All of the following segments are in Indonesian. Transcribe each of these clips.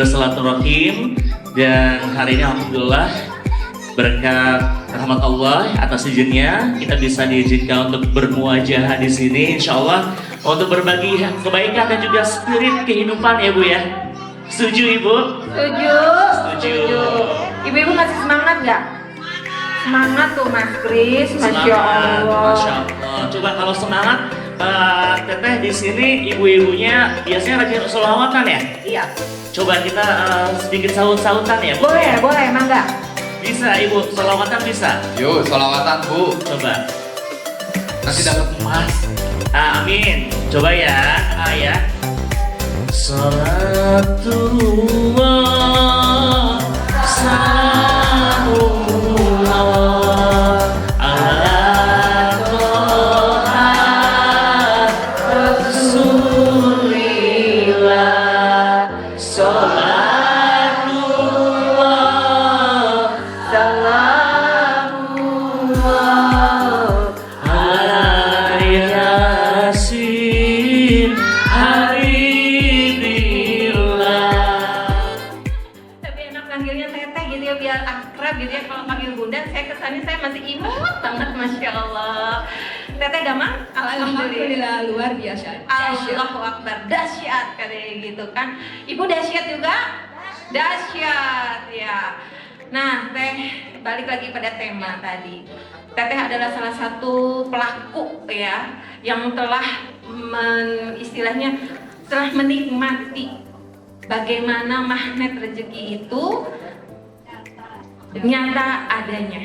bersilaturahim. Dan hari ini alhamdulillah berkat rahmat Allah atas izinnya kita bisa diizinkan untuk bermuajah di sini, insya Allah untuk berbagi kebaikan dan juga spirit kehidupan ya Bu ya. Setuju Ibu? Setuju. Setuju. Ibu-ibu masih semangat nggak? Semangat tuh Mas Kris, Masya Allah. Masya Allah. Coba kalau semangat, Teteh di sini ibu-ibunya biasanya rajin sholawatan ya? Iya. Coba kita sedikit saut-sautan ya Bu. Boleh, boleh, mangga. Bisa Ibu, sholawatan bisa? Yuk, sholawatan Bu. Coba. Nanti dapat emas. Amin. Coba ya, ya. Salatullah, salamullah ala Toha Rasulillah. Salatullah, salamullah ala Yasin Tapi enak panggilnya Teteh gitu ya, biar akrab gitu ya. Kalau panggil Bunda, saya kesannya saya masih imut banget, Masya Allah. Teteh gampang? Alhamdulillah luar biasa. Allahu Akbar, dahsyat katanya gitu kan. Ibu dahsyat juga? Dahsyat ya. Nah, Teh, balik lagi pada tema tadi. Teteh adalah salah satu pelaku ya yang telah istilahnya telah menikmati bagaimana magnet rezeki itu nyata adanya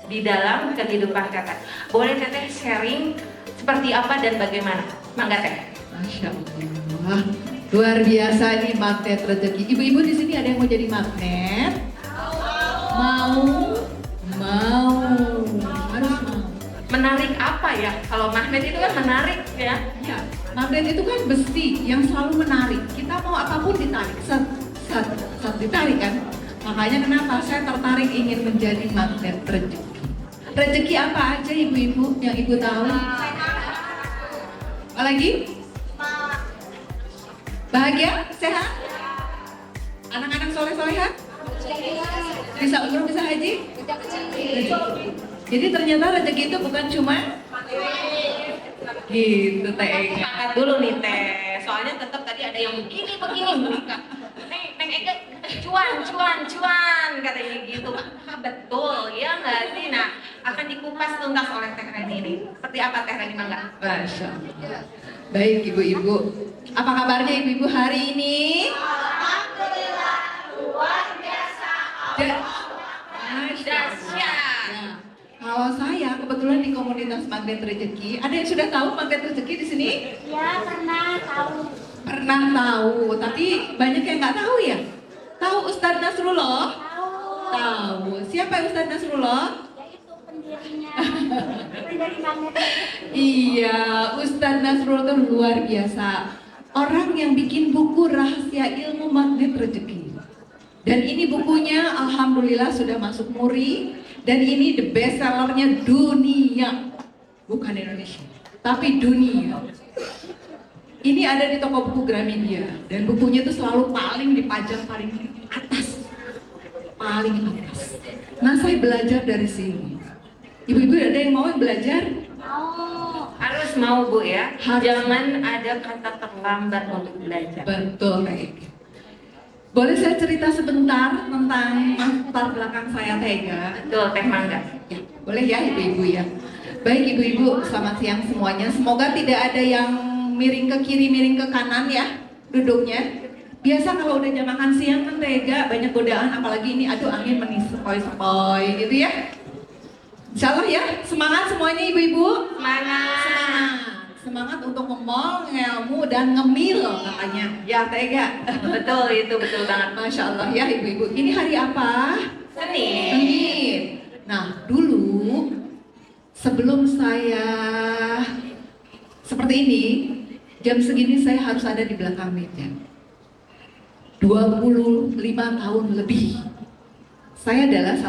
di dalam kehidupan Teteh. Boleh Teteh sharing seperti apa dan bagaimana? Mangga Teh. Masya Allah, luar biasa nih magnet rezeki. Ibu-ibu di sini ada yang mau jadi magnet? Mau, harus mau. Menarik apa ya? Kalau magnet itu kan menarik ya. Ya, magnet itu kan besi yang selalu menarik. Kita mau apapun ditarik, set ditarik kan. Makanya kenapa saya tertarik ingin menjadi magnet rezeki. Rezeki apa aja ibu-ibu yang ibu tahu? Apa lagi? Bahagia, sehat, anak-anak soleh-soleha, bisa umroh, bisa haji. Jadi ternyata rezeki itu bukan cuma gitu Teh. Angkat dulu nih Teh. Soalnya tetap tadi ada yang begini. Neng Ega, cuan katanya gitu. Betul ya nggak sih? Nah, akan dikupas tuntas oleh Teh Reni ini. Seperti apa Teh Reni Mangga? Masya Allah. Baik ibu-ibu, apa kabarnya ibu-ibu hari ini? Alhamdulillah luar biasa. Dahsyat. Dahsyat. Nah, kalau saya kebetulan di komunitas Magnet Rezeki, ada yang sudah tahu Magnet Rezeki di sini? Ya, pernah tahu. Pernah tahu, tapi banyak yang nggak tahu ya. Tahu Ustadz Nasrullah? Tahu. Tahu. Siapa Ustadz Nasrullah? Yaitu pendirinya. Pendiri magnet. Iya, Ustadz Nasrullah itu luar biasa. Orang yang bikin buku rahasia ilmu magnet rezeki. Dan ini bukunya alhamdulillah sudah masuk Muri. Dan ini the best sellernya dunia. Bukan Indonesia, tapi dunia. Ini ada di toko buku Gramedia. Dan bukunya itu selalu paling dipajang paling atas. Paling atas. Nah, saya belajar dari sini. Ibu-ibu ada yang mau belajar? Harus mau Bu ya. Harus. Jangan ada kata terlambat untuk belajar. Betul, baik. Boleh saya cerita sebentar tentang latar belakang saya Tega? Betul Teh Mangga. Ya, boleh ya ibu-ibu ya. Baik ibu-ibu, selamat siang semuanya. Semoga tidak ada yang miring ke kiri, miring ke kanan ya duduknya. Biasa kalau udah jam makan siang kan Tega banyak godaan, apalagi ini aduh angin menisepoi-sepoi gitu ya. Insyaallah ya, semangat semuanya ibu-ibu. Semangat. Semangat untuk nge-mall, ngelmu dan ngemil katanya. Ya Tega. Betul itu betul banget. Masya Allah ya ibu-ibu. Ini hari apa? Senin. Senin. Nah dulu sebelum saya seperti ini, jam segini saya harus ada di belakang meja. 25 tahun lebih. Saya adalah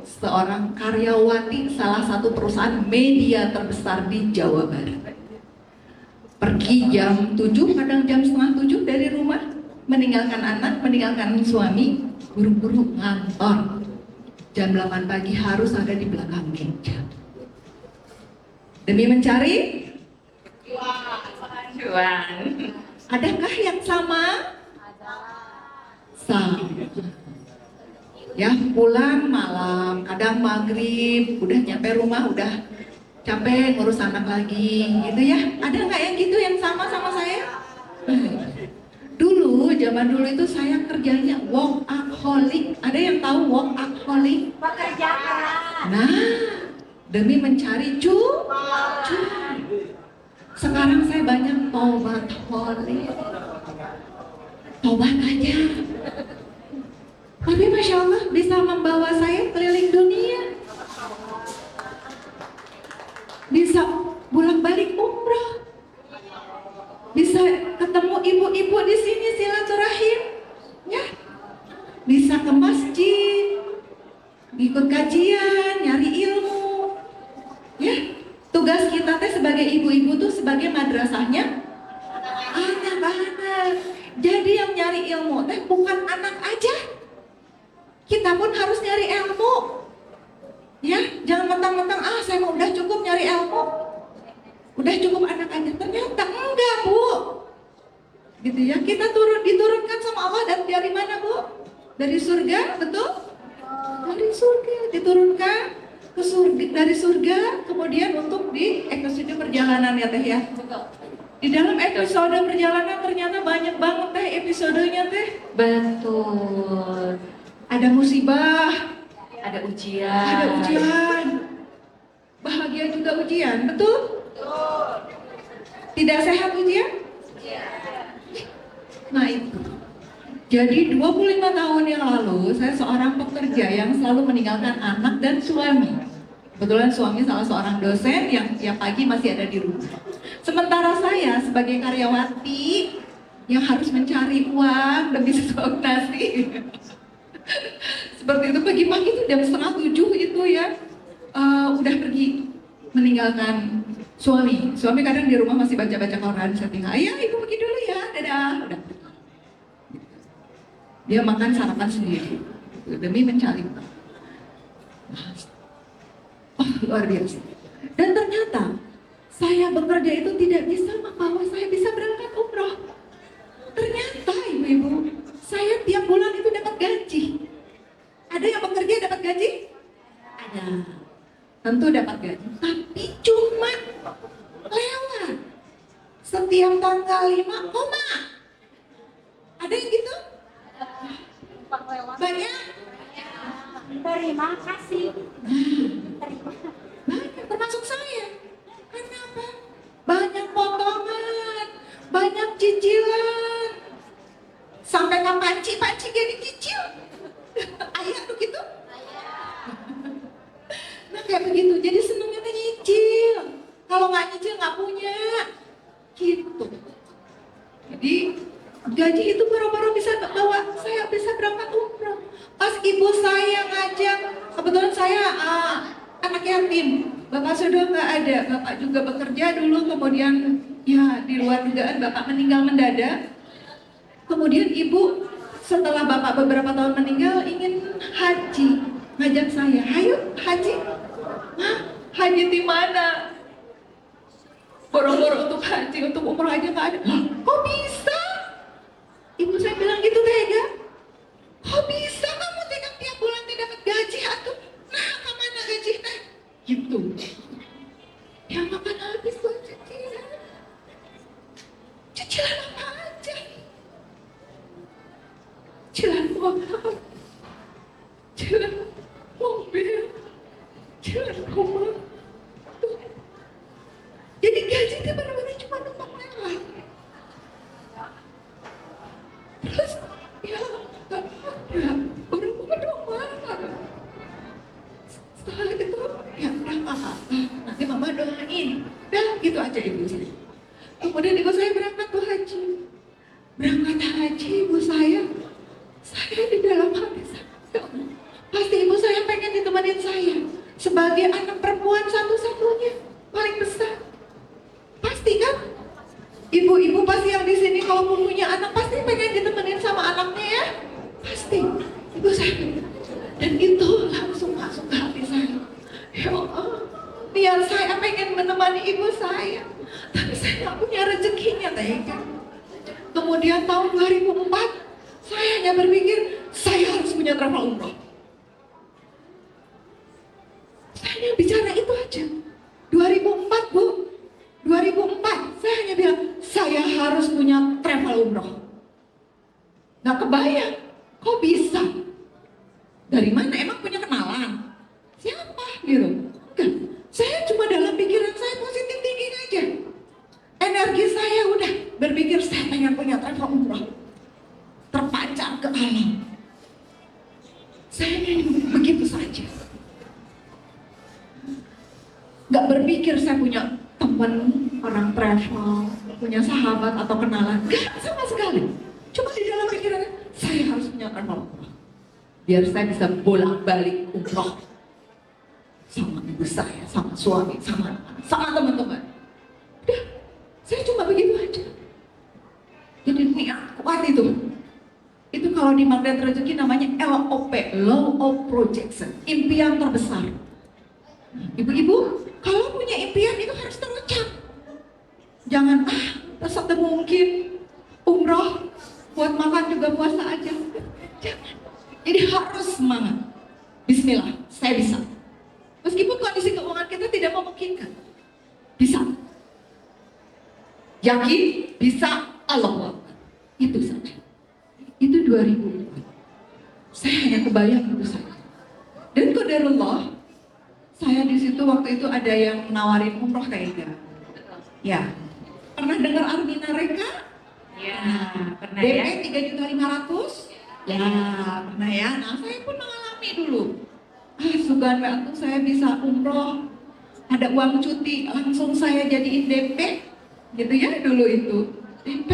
seorang karyawati salah satu perusahaan media terbesar di Jawa Barat. Pergi jam 7, kadang jam setengah 7 dari rumah. meninggalkan anak, meninggalkan suami, buru-buru ngantor. Jam 8 pagi harus ada di belakang meja. Demi mencari Cuan. adakah yang sama? Sama. Ya, pulang malam, kadang maghrib, udah nyampe rumah, udah capek ngurus anak lagi, gitu ya. Ada nggak yang gitu yang sama saya? Dulu, zaman dulu itu saya kerjanya workaholic. Ada yang tahu workaholic? Pekerja keras. Nah, demi mencari cuan. Sekarang saya banyak tobat-holic. Tobat aja. Tapi Masya Allah bisa membawa saya keliling dunia. Bisa bolak-balik umrah. Bisa ketemu ibu-ibu di sini silaturahim. Ya. Bisa ke masjid. Ikut kajian, nyari ilmu. Ya. Tugas kita teh sebagai ibu-ibu tuh sebagai madrasahnya anak-anak. Jadi yang nyari ilmu teh bukan anak aja. Kita pun harus nyari ilmu. Ya, jangan mentang-mentang saya mau udah cukup nyari ilmu. Udah cukup anak aja. Ternyata enggak, Bu. Gitu ya. Kita diturunkan sama Allah dari mana, Bu? Dari surga, betul? Dari surga diturunkan ke surga, dari surga kemudian untuk di episode perjalanan ya Teh ya. Di dalam episode perjalanan ternyata banyak banget Teh episodenya Teh. Betul. Ada musibah, Ada ada ujian. ujian, bahagia juga ujian, betul? Tidak sehat ujian? Nah itu. Jadi 25 tahun yang lalu saya seorang pekerja yang selalu meninggalkan anak dan suami. Kebetulan suami salah seorang dosen yang tiap pagi masih ada di rumah. Sementara saya sebagai karyawati yang harus mencari uang demi sesuap nasi. Seperti itu pagi-pagi itu jam 6:30 itu ya udah pergi meninggalkan suami. Suami kadang di rumah masih baca-baca koran. Saya tinggal, ayah ibu pergi dulu ya, dadah. Udah. Dia makan sarapan sendiri demi mencari uang. Luar biasa. Dan ternyata saya bekerja itu tidak bisa membawa saya bisa berangkat umroh. Ternyata ibu-ibu, saya tiap bulan itu dapat gaji. Ada yang bekerja dapat gaji? Ada. Tentu dapat gaji. Tapi cuma lewat. Setiap tanggal 5, koma. Ada yang gitu? Banyak? Terima kasih. Banyak, termasuk saya. Karena apa? Banyak potongan, banyak cicilan. Sampai ke panci jadi cicil. Ayah tuh gitu? Nah kayak begitu, jadi senengnya tuh nyicil. Kalau nggak nyicil nggak punya. Gitu. Jadi gaji itu baru-baru bisa bawa saya bisa berangkat umroh. Pas ibu saya ngajak, kebetulan saya anak yatim, bapak sudah nggak ada, bapak juga bekerja dulu, kemudian ya di luar dugaan bapak meninggal mendadak. Kemudian ibu setelah bapak beberapa tahun meninggal ingin haji, ngajak saya, ayo haji. Hah? Haji di mana? Boro-boro untuk haji, untuk umroh aja nggak ada. Kok bisa? Ibu saya bilang gitu tega. Kok bisa kamu tiap bulan tidak dapat gaji atau nah kemana gaji teh? Gitu. Ya makan habis buat cicilan. Cicilan apa aja? Cicilan motor, cicilan mobil, cicilan rumah. Jadi gaji itu benar-benar cuma numpang lewat. Terus ya orang rumah. Setelah itu ya udah nanti mama doain. Dah gitu aja ibu saya. Kemudian ibu saya berangkat ke haji. Berangkat haji ibu saya di dalam hati saya. Ya Allah, pasti ibu saya pengen ditemenin saya sebagai anak perempuan satu-satunya paling besar. Pasti kan? Ibu-ibu pasti yang di sini kalau punya anak pasti pengen ditemenin pasti ibu saya. Dan itu langsung masuk ke hati saya. Ya Allah, biar saya pengen menemani ibu saya, tapi saya nggak punya rezekinya, tega. Kemudian tahun 2004, saya hanya berpikir saya harus punya travel umroh. Saya hanya bicara itu aja. 2004 Bu, 2004 saya hanya bilang saya harus punya travel umroh. Nggak kebayang, kok bisa? Dari mana? Emang punya kenalan? Siapa gitu? Kan, saya cuma dalam pikiran saya positif thinking aja. Energi saya udah berpikir saya pengen punya travel umroh. Terpancar ke alam. Saya begitu saja. Gak berpikir saya punya teman orang travel, punya sahabat atau kenalan. Gak sama sekali. Cuma di dalam pikiran saya harus punya travel umroh. Biar saya bisa bolak-balik umroh sama ibu saya, sama suami, sama teman-teman. Udah, saya cuma begitu aja. Jadi niat kuat itu. Itu kalau di magnet rezeki namanya LOP, Law of Projection, impian terbesar. Ibu-ibu, kalau punya impian itu harus terucap. Jangan tak mungkin umroh buat makan juga puasa aja. Jangan. Jadi harus semangat. Bismillah, saya bisa. Meskipun kondisi keuangan kita tidak memungkinkan, bisa. Yakin, bisa, Allah. Itu saja. Itu 2004. Saya hanya kebayang itu saja. Dan qadarullah, saya di situ waktu itu ada yang nawarin umroh kayaknya. Ya, pernah dengar Armina Reka? Ya, pernah DP ya. 3.500.000? Ya, pernah ya. Nah, saya pun mengalami dulu. Subhanallah, saya bisa umroh, ada uang cuti, langsung saya jadiin DP, gitu ya dulu itu. DP,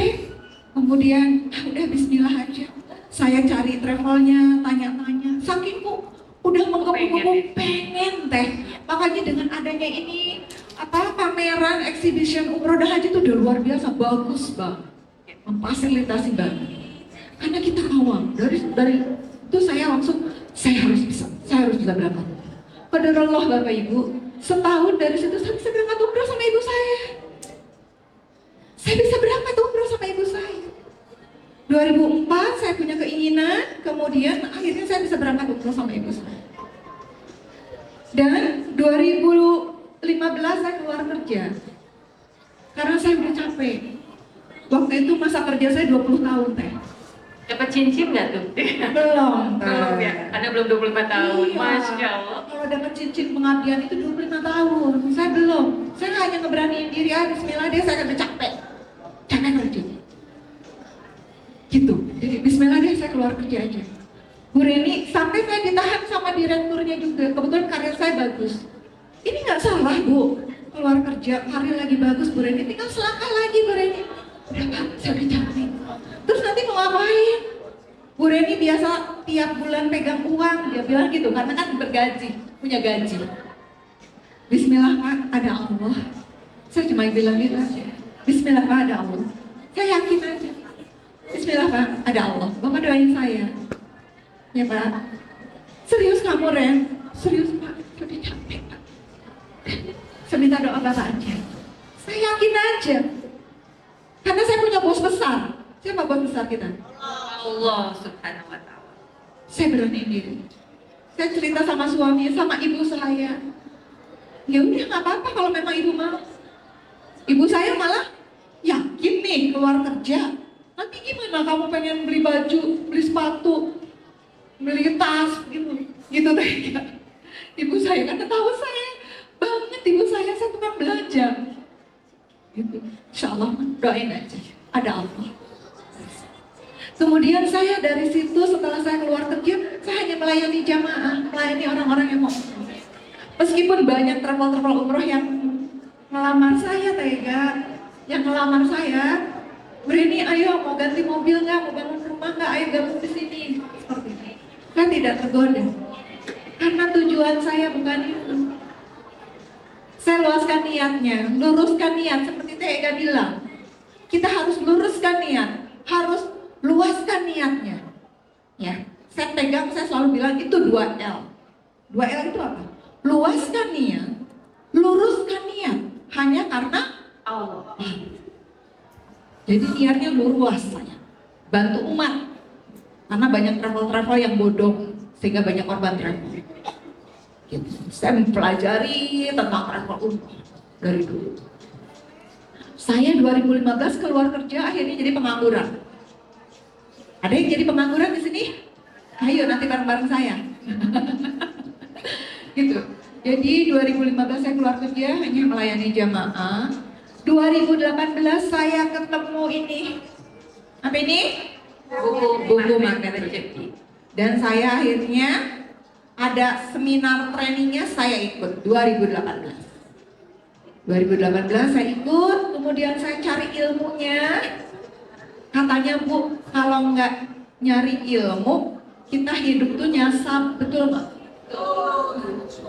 kemudian udah bismillah aja. Saya cari travelnya, tanya-tanya. Saking kok udah menggebu-gebu pengen teh. Makanya dengan adanya ini pameran exhibition umroh dan haji itu udah luar biasa bagus banget, memfasilitasi banget. Karena kita awam dari itu saya langsung saya harus bisa berangkat. Qadarullah Bapak Ibu, setahun dari situ saya bisa berangkat umroh sama ibu saya. Saya bisa berangkat umroh sama ibu saya. 2004 saya punya keinginan, kemudian akhirnya saya bisa berangkat umroh sama ibu saya. Dan 2015 saya keluar kerja karena saya udah capek. Waktu itu masa kerja saya 20 tahun teh. Dapat cincin nggak tuh? Belum. Belum ya, karena belum 25 tahun. Iya. Masya Allah. Kalau dapat cincin pengabdian itu 25 tahun. Saya belum. Saya hanya ngeberaniin diri, bismillah deh, saya udah capek. Capek kerja. Gitu. Jadi bismillah deh, saya keluar kerja aja. Bu Reni, sampai saya ditahan sama direkturnya juga. Kebetulan karir saya bagus. Ini nggak salah Bu. Keluar kerja, karir lagi bagus Bu Reni. Tinggal selangkah lagi Bu Reni. Udah Pak, saya udah capek. Terus nanti mau ngapain? Bu Reni biasa tiap bulan pegang uang, dia bilang gitu, karena kan bergaji, punya gaji. Bismillah Pak, ada Allah. Saya cuma bilang gitu aja. Bismillah Pak, ada Allah. Saya yakin aja. Bismillah Pak, ada Allah. Bapak doain saya. Ya Pak. Serius kamu Ren? Serius Pak, sudah capek Pak. Saya minta doa Bapak aja. Saya yakin aja. Karena saya punya bos besar. Siapa bos besar kita? Allah Subhanahu wa Ta'ala. Saya berani diri. Saya cerita sama suami, sama ibu saya. Ya udah nggak apa-apa kalau memang ibu mau. Ibu saya malah yakin nih keluar kerja. Nanti gimana kamu pengen beli baju, beli sepatu, beli tas gitu, gitu deh. Ibu saya kan tahu saya banget, ibu saya tukang belanja. Gitu. Insya Allah doain aja, ada Allah. Kemudian saya dari situ setelah saya keluar kerja, saya hanya melayani jamaah, melayani orang-orang yang mau. Meskipun banyak travel umroh yang ngelamar saya, tega, yang ngelamar saya, Brini, ayo mau ganti mobil nggak, mau bangun rumah nggak, ayo gabung di sini. Seperti itu. Saya tidak tergoda, karena tujuan saya bukan itu. Saya luaskan niatnya, luruskan niat seperti Tega bilang. Kita harus luruskan niat, harus luaskan niatnya. Ya, saya pegang, saya selalu bilang itu 2L. 2L itu apa? Luaskan niat, luruskan niat, hanya karena Allah. Jadi niatnya luas saya, bantu umat. Karena banyak travel-travel yang bodong, sehingga banyak korban travel. Gitu. Saya mempelajari tentang travel umroh dari dulu. Saya 2015 keluar kerja, akhirnya jadi pengangguran. Ada yang jadi pengangguran di sini? Ayo nanti bareng-bareng saya. Gitu. Jadi 2015 saya keluar kerja hanya melayani jamaah. 2018 saya ketemu ini. Apa ini? Buku Magnet Rezeki. Dan saya akhirnya ada seminar trainingnya, saya ikut 2018 saya ikut, kemudian saya cari ilmunya. Katanya Bu, kalau nggak nyari ilmu, kita hidup tuh nyasar, betul nggak?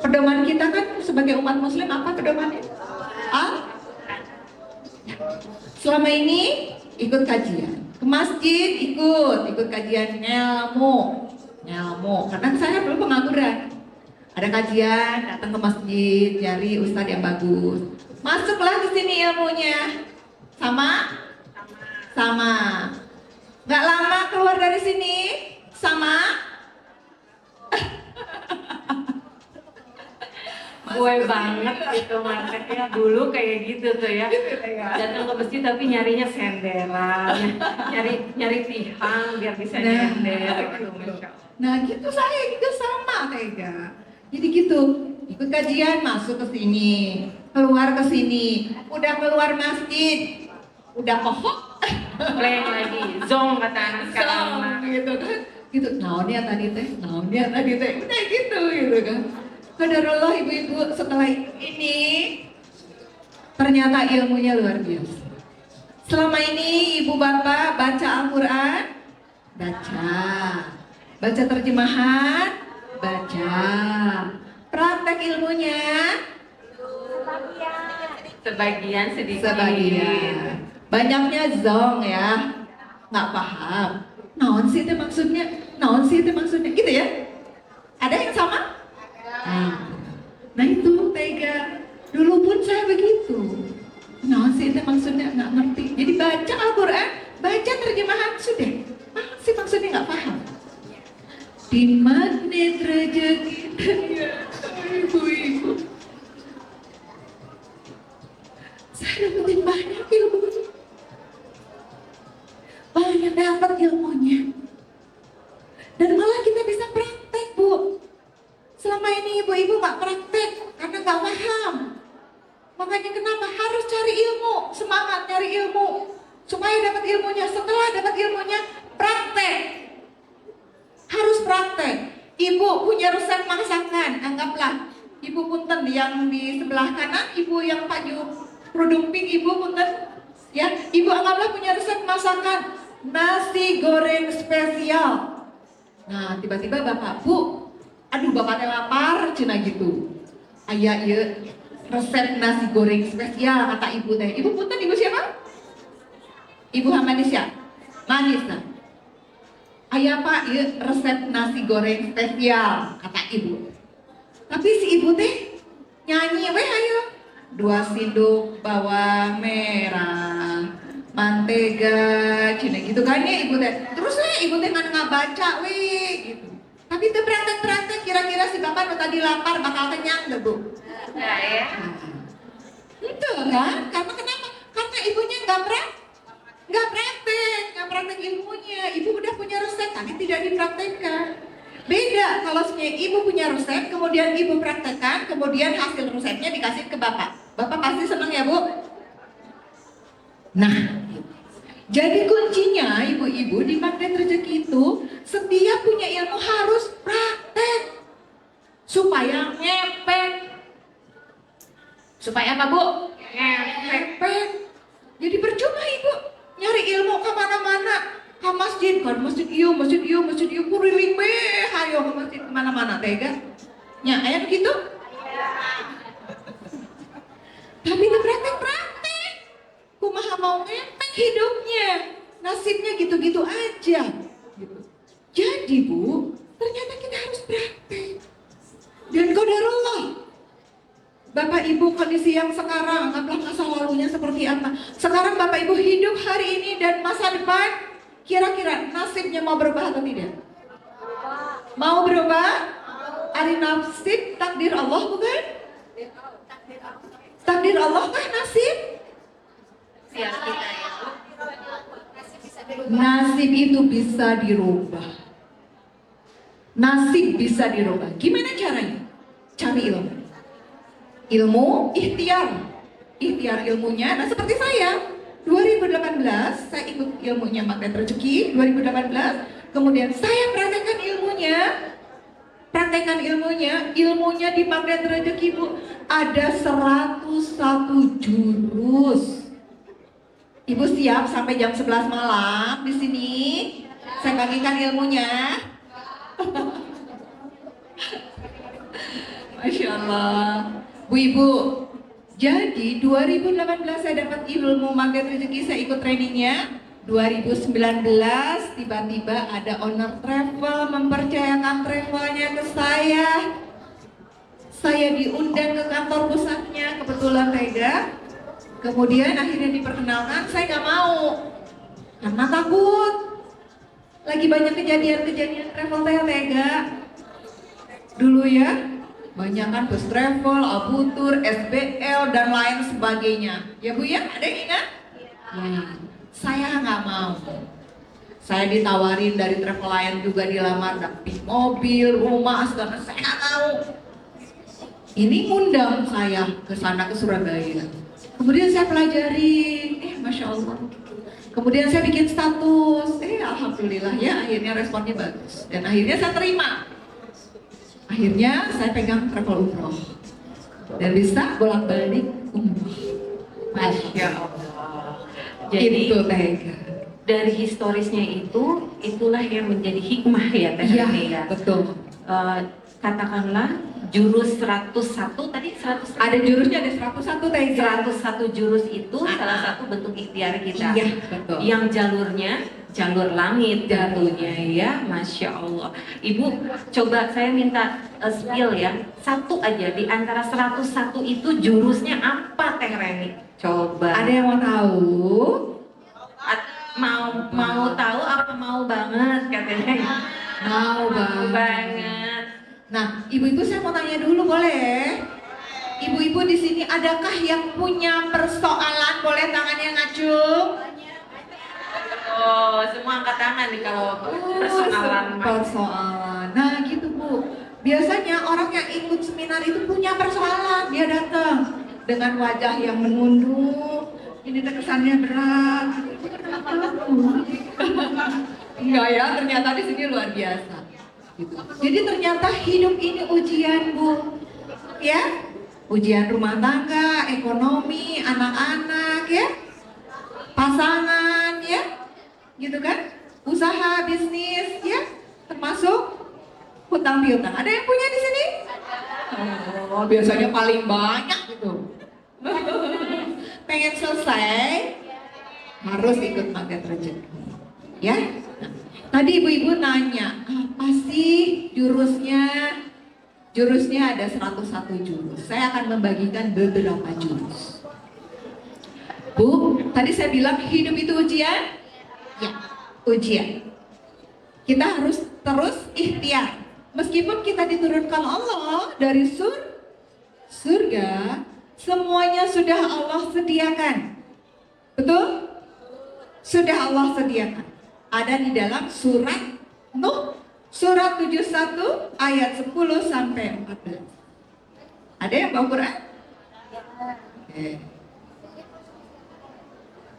Pedoman kita kan sebagai umat muslim apa pedomannya? Selama ini ikut kajian, ke masjid ikut kajian ilmu. Karena saya dulu pengangguran. Ada kajian, datang ke masjid, cari ustadz yang bagus. Masuklah ke sini ilmunya. Sama. Nggak lama keluar dari sini, sama. Gue banget gitu marketnya dulu kayak gitu tuh ya. Datang ke masjid tapi nyarinya senderan, nyari tihang biar bisa nyender gitu. Masya Allah. Nah gitu saya juga sama Tega. Jadi gitu, ikut kajian masuk ke sini, keluar ke sini, udah keluar masjid, udah kohok, Play lagi, zong kata anak sekarang mah. gitu kan, gitu. Naonnya tadi teh, udah gitu kan. Qadarullah ibu-ibu setelah ini ternyata ilmunya luar biasa. Selama ini ibu bapak baca Al-Quran, baca terjemahan, baca. Praktek ilmunya Sebagian sedikit. sebagian. Banyaknya zong ya, nggak paham. Naon sih itu maksudnya, gitu ya? Ada yang sama? Nah itu Tega. Dulu pun saya begitu. Naon sih itu maksudnya nggak ngerti. Jadi baca Al-Quran, baca terjemahan sudah. Masih maksudnya nggak paham. Di magnet rezeki. Ibu-ibu, saya dapetin banyak dapat ilmunya, dan malah kita bisa praktek Bu. Selama ini ibu-ibu nggak praktek karena nggak paham. Makanya kenapa harus cari ilmu, semangat cari ilmu supaya dapat ilmunya. Setelah dapat ilmunya, praktek. Harus praktek. Ibu punya resep masakan, anggaplah ibu punten yang di sebelah kanan, ibu yang baju kerudung pink, ibu punten ya, ibu anggaplah punya resep masakan nasi goreng spesial. Nah tiba-tiba bapak, Bu, aduh bapaknya lapar, cina gitu. Ayah ya resep nasi goreng spesial, kata ibu teh. Ibu punten, ibu siapa? Ibu Hamadisya, Manisa. Ayah Pak, ya resep nasi goreng spesial, kata ibu. Tapi si ibu teh nyanyi, weh ayo 2 sendok bawang merah, mantega, cina gitu kan ya ibu teh. Terus ibu teh nggak baca, weh gitu. Tapi itu praktek-praktek, kira-kira si bapak tadi lapar bakal kenyang deh Bu. Nah ya. Itu kan, karena kenapa? Karena ibunya nggak praktek ilmunya. Ibu udah punya resep, tapi tidak dipraktekkan. Beda kalau ibu punya resep, kemudian ibu praktekkan, kemudian hasil resepnya dikasih ke bapak. Bapak pasti senang ya Bu? Nah, jadi kuncinya ibu-ibu di magnet rezeki itu, setiap punya ilmu harus praktek supaya ngepek. Supaya apa Bu? Ngepek. Jadi percuma ibu nyari ilmu kemana-mana, ke masjid, masjid iyo, kuriling beh, hayo ke masjid kemana-mana, Tega. Ya, ayat begitu? Tapi itu praktek. Kumaha mau ngepek hidupnya, nasibnya gitu-gitu aja. Gitu. Jadi Bu, Bapak Ibu kondisi yang sekarang, anggaplah masa lalunya seperti apa. Sekarang Bapak Ibu hidup hari ini dan masa depan, kira-kira nasibnya mau berubah atau tidak? Mau berubah? Ari nasib takdir Allah bukan? Takdir Allah kah nasib? Siap kita ya. Nasib itu bisa dirubah. Nasib bisa dirubah. Gimana caranya? Cari ilmu. Ilmu, ikhtiar. Ikhtiar ilmunya, nah seperti saya 2018, saya ikut ilmunya Magnet Rezeki 2018. Kemudian saya praktekkan ilmunya di Magnet Rezeki Bu. Ada 101 jurus. Ibu siap sampai jam 11 malam di sini? Saya bagikan ilmunya. Masya Allah. Bu Ibu, jadi 2018 saya dapat ilmu Magnet Rezeki, saya ikut trainingnya. 2019 tiba-tiba ada owner travel mempercayakan travelnya ke saya. Saya diundang ke kantor pusatnya, kebetulan Tega. Kemudian akhirnya diperkenalkan, saya nggak mau karena takut. Lagi banyak kejadian-kejadian travel Tega dulu ya. Banyak kan bus travel, Abutur, SBL dan lain sebagainya. Ya Bu ya, ada yang ingat? Ya. Saya nggak mau. Saya ditawarin dari travel lain juga dilamar, dapat mobil, rumah, segala. Saya nggak mau. Ini ngundang saya ke sana ke Surabaya. Kemudian saya pelajari, Masya Allah. Kemudian saya bikin status, Alhamdulillah ya, akhirnya responnya bagus. Dan akhirnya saya terima. Akhirnya saya pegang travel umroh dan bisa bolak-balik umroh. Masya Allah. Jadi Itu Tega. dari historisnya itulah yang menjadi hikmah ya Teh Iya, Hani ya. betul. Katakanlah jurus 101 tadi 100 Ada jurusnya, ada 101 Tega. 101 jurus itu salah satu bentuk ikhtiar kita. Iya, betul. Yang jalurnya jalur langit tentunya ya, Masya Allah. Ibu, coba saya minta spill ya, satu aja di antara 101 itu jurusnya apa Teh Reni? Coba. Ada yang mau tahu? Mau tahu apa mau banget katanya? Mau Banget. Nah, ibu-ibu saya mau tanya dulu boleh? Ibu-ibu di sini adakah yang punya persoalan? Boleh tangannya ngacung? Oh, semua angkat tangan nih kalau persoalan. Persoalan. Nah, gitu Bu. Biasanya orang yang ikut seminar itu punya persoalan. Dia datang dengan wajah yang menunduk. Ini kesannya berat. Enggak ya, ternyata di sini luar biasa. Gitu. Jadi ternyata hidup ini ujian Bu. Ya? Ujian rumah tangga, ekonomi, anak-anak ya. Pasangan ya. Gitu kan? Usaha, bisnis ya. Termasuk hutang piutang. Ada yang punya di sini? Oh, biasanya paling banyak gitu. Pengen selesai harus ikut Magnet Rezeki. Ya. Tadi ibu-ibu nanya, apa sih jurusnya? Jurusnya ada 101 jurus. Saya akan membagikan beberapa jurus. Bu, tadi saya bilang hidup itu ujian? Ya, ujian. Kita harus terus ikhtiar. Meskipun kita diturunkan Allah dari surga, semuanya sudah Allah sediakan. Betul? Sudah Allah sediakan. Ada di dalam surat Nuh, surat 71 ayat 10 sampai 14. Ada yang bawa Quran? Oke.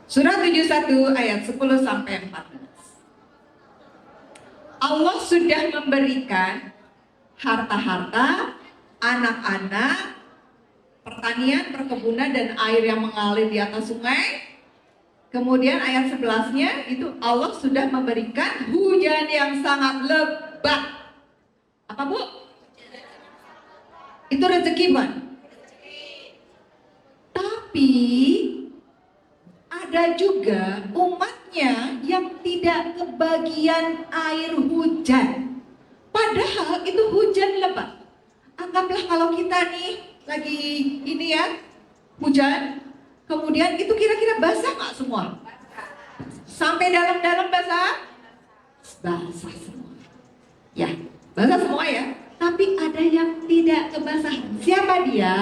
Surat 71 ayat 10 sampai 14. Allah sudah memberikan harta-harta, anak-anak, pertanian, perkebunan, dan air yang mengalir di atas sungai. Kemudian ayat 11-nya itu Allah sudah memberikan hujan yang sangat lebat. Apa Bu? Itu rezeki bukan? Tapi ada juga umatnya yang tidak kebagian air hujan. Padahal itu hujan lebat. Anggaplah kalau kita nih lagi ini ya, hujan, kemudian itu kira-kira basah nggak semua? Sampai dalam-dalam basah? Basah semua. Ya, basah semua ya. Tapi ada yang tidak kebasahan. Siapa dia?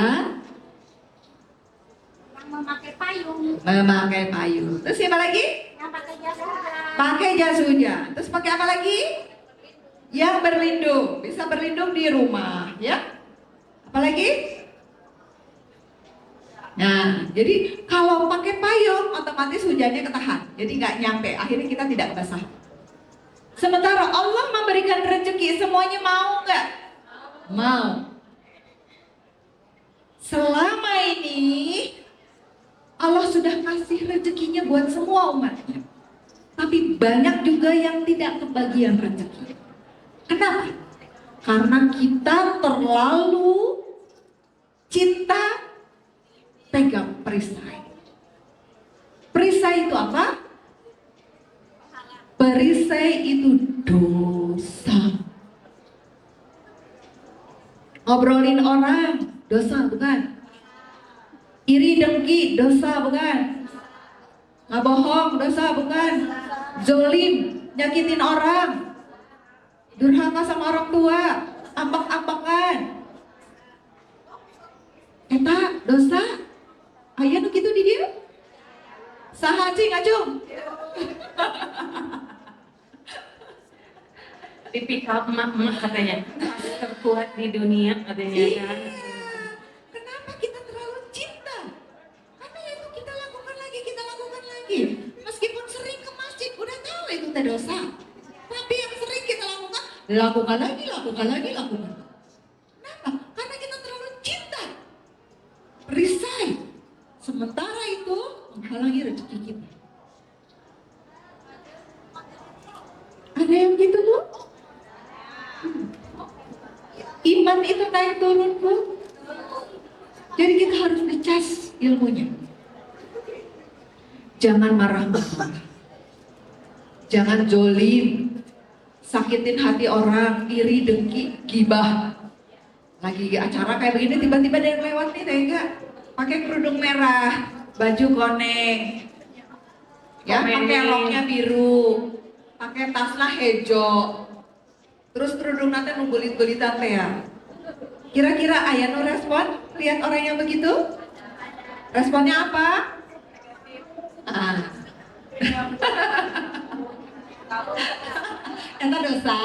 Yang memakai payung, Memakai payung. Terus siapa lagi? yang pakai jas hujan. Pakai jas hujan. Terus pakai apa lagi? Yang berlindung. Bisa berlindung di rumah, ya. Apalagi? Nah, jadi kalau pakai payung otomatis hujannya ketahan. Jadi nggak nyampe. Akhirnya kita tidak basah. Sementara Allah memberikan rezeki, semuanya mau nggak? Mau. Selama ini Allah sudah kasih rezekinya buat semua umatnya. Tapi banyak juga yang tidak kebagian rezeki. Kenapa? Karena kita terlalu cinta pegang perisai. Perisai itu apa? Perisai itu dosa. Ngobrolin orang, dosa bukan? Iri dengki, dosa bukan? Ngabohong, dosa bukan? Zolim, nyakitin orang, durhaka sama orang tua, ambak-ambakan, eta dosa. Aya nu kitu di dieu? Saha cing acung? Tipikal emak-emak katanya terkuat di dunia katanya kan. Kenapa kita terlalu cinta? Karena itu kita lakukan lagi. Meskipun sering ke masjid, udah tahu itu teh dosa. Tapi yang sering kita lakukan lagi. Kenapa? Karena kita terlalu cinta. Perisai. Sementara itu menghalangi rezeki kita. Ada yang gitu Bu? Iman itu naik turun Bu. Jadi kita harus ngecas ilmunya. Jangan marah-marah. Jangan zolim. Sakitin hati orang, iri, dengki, gibah. Lagi acara kayak begini tiba-tiba ada yang lewat nih tega. Pakai kerudung merah, baju koneng. Ya, pakai roknya biru. Pakai tasnya hijau. Terus kerudung nanti nunggulit-gulitan teh ya. Kira-kira ayah no respon? Lihat orang yang begitu? Responnya apa? Eta dosa.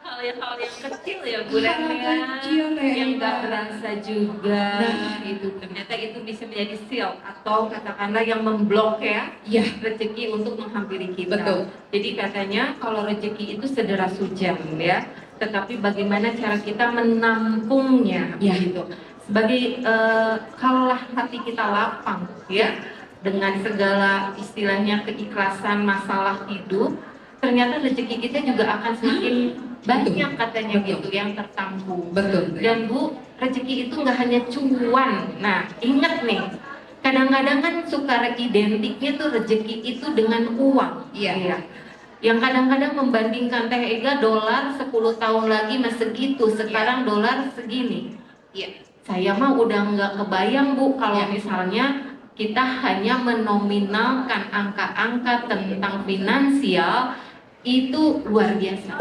Hal-hal yang kecil ya Bu Ren, ya, Kecil ya, yang Mbak. nggak berasa juga. Nah. Itu ternyata itu bisa menjadi shield atau katakanlah yang memblok ya Iya. rezeki untuk menghampiri kita. Betul. Jadi katanya kalau rezeki itu sederas hujan ya, tetapi bagaimana cara kita menampungnya Ya. gitu. Sebagai kalaulah hati kita lapang ya dengan segala istilahnya keikhlasan masalah hidup, ternyata rezeki kita juga akan semakin banyak katanya Betul. gitu yang tertampung. Betul. Dan Bu, rezeki itu nggak hanya cuan. Nah, ingat nih, kadang-kadang kan suka identiknya tuh rezeki itu dengan uang. Iya. Yang kadang-kadang membandingkan Teh Ega dolar 10 tahun lagi masih segitu, sekarang dolar segini. Iya. Saya mah udah nggak kebayang Bu kalau Iya. misalnya kita hanya menominalkan angka-angka tentang finansial itu luar biasa,